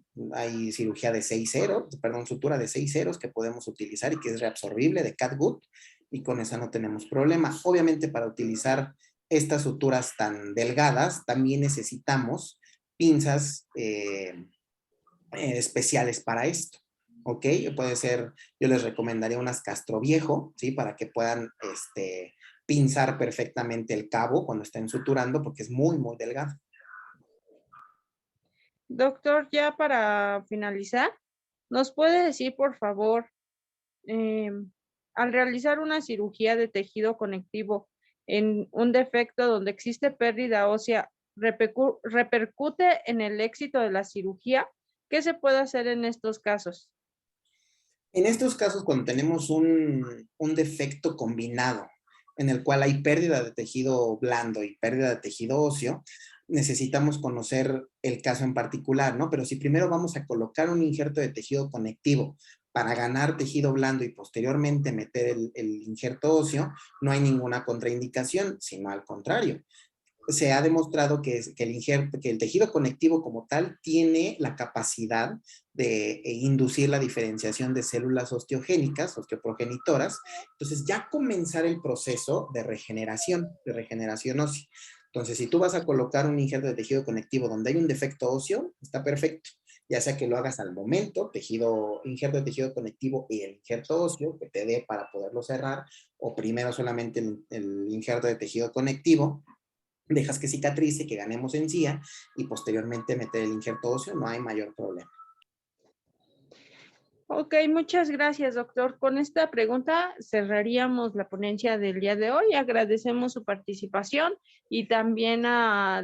cirugía de 6 ceros, perdón, sutura de 6 ceros que podemos utilizar y que es reabsorbible de catgut, y con esa no tenemos problema. Obviamente para utilizar estas suturas tan delgadas también necesitamos pinzas especiales para esto, ¿ok? Puede ser, yo les recomendaría unas Castro Viejo, ¿sí? Para que puedan pinzar perfectamente el cabo cuando estén suturando, porque es muy, muy delgado. Doctor, ya para finalizar, ¿nos puede decir, por favor, al realizar una cirugía de tejido conectivo en un defecto donde existe pérdida ósea, repercute en el éxito de la cirugía? ¿Qué se puede hacer en estos casos? En estos casos, cuando tenemos un defecto combinado, en el cual hay pérdida de tejido blando y pérdida de tejido óseo, necesitamos conocer el caso en particular, ¿no? Pero si primero vamos a colocar un injerto de tejido conectivo para ganar tejido blando y posteriormente meter el injerto óseo, no hay ninguna contraindicación, sino al contrario. Se ha demostrado que el tejido conectivo como tal tiene la capacidad de inducir la diferenciación de células osteogénicas, osteoprogenitoras. Entonces ya comenzar el proceso de regeneración ósea. Entonces, si tú vas a colocar un injerto de tejido conectivo donde hay un defecto óseo, está perfecto. Ya sea que lo hagas al momento, injerto de tejido conectivo y el injerto óseo, que te dé para poderlo cerrar, o primero solamente el injerto de tejido conectivo, dejas que cicatrice, que ganemos encía y posteriormente meter el injerto óseo, no hay mayor problema. Ok, muchas gracias, doctor. Con esta pregunta cerraríamos la ponencia del día de hoy. Agradecemos su participación y también a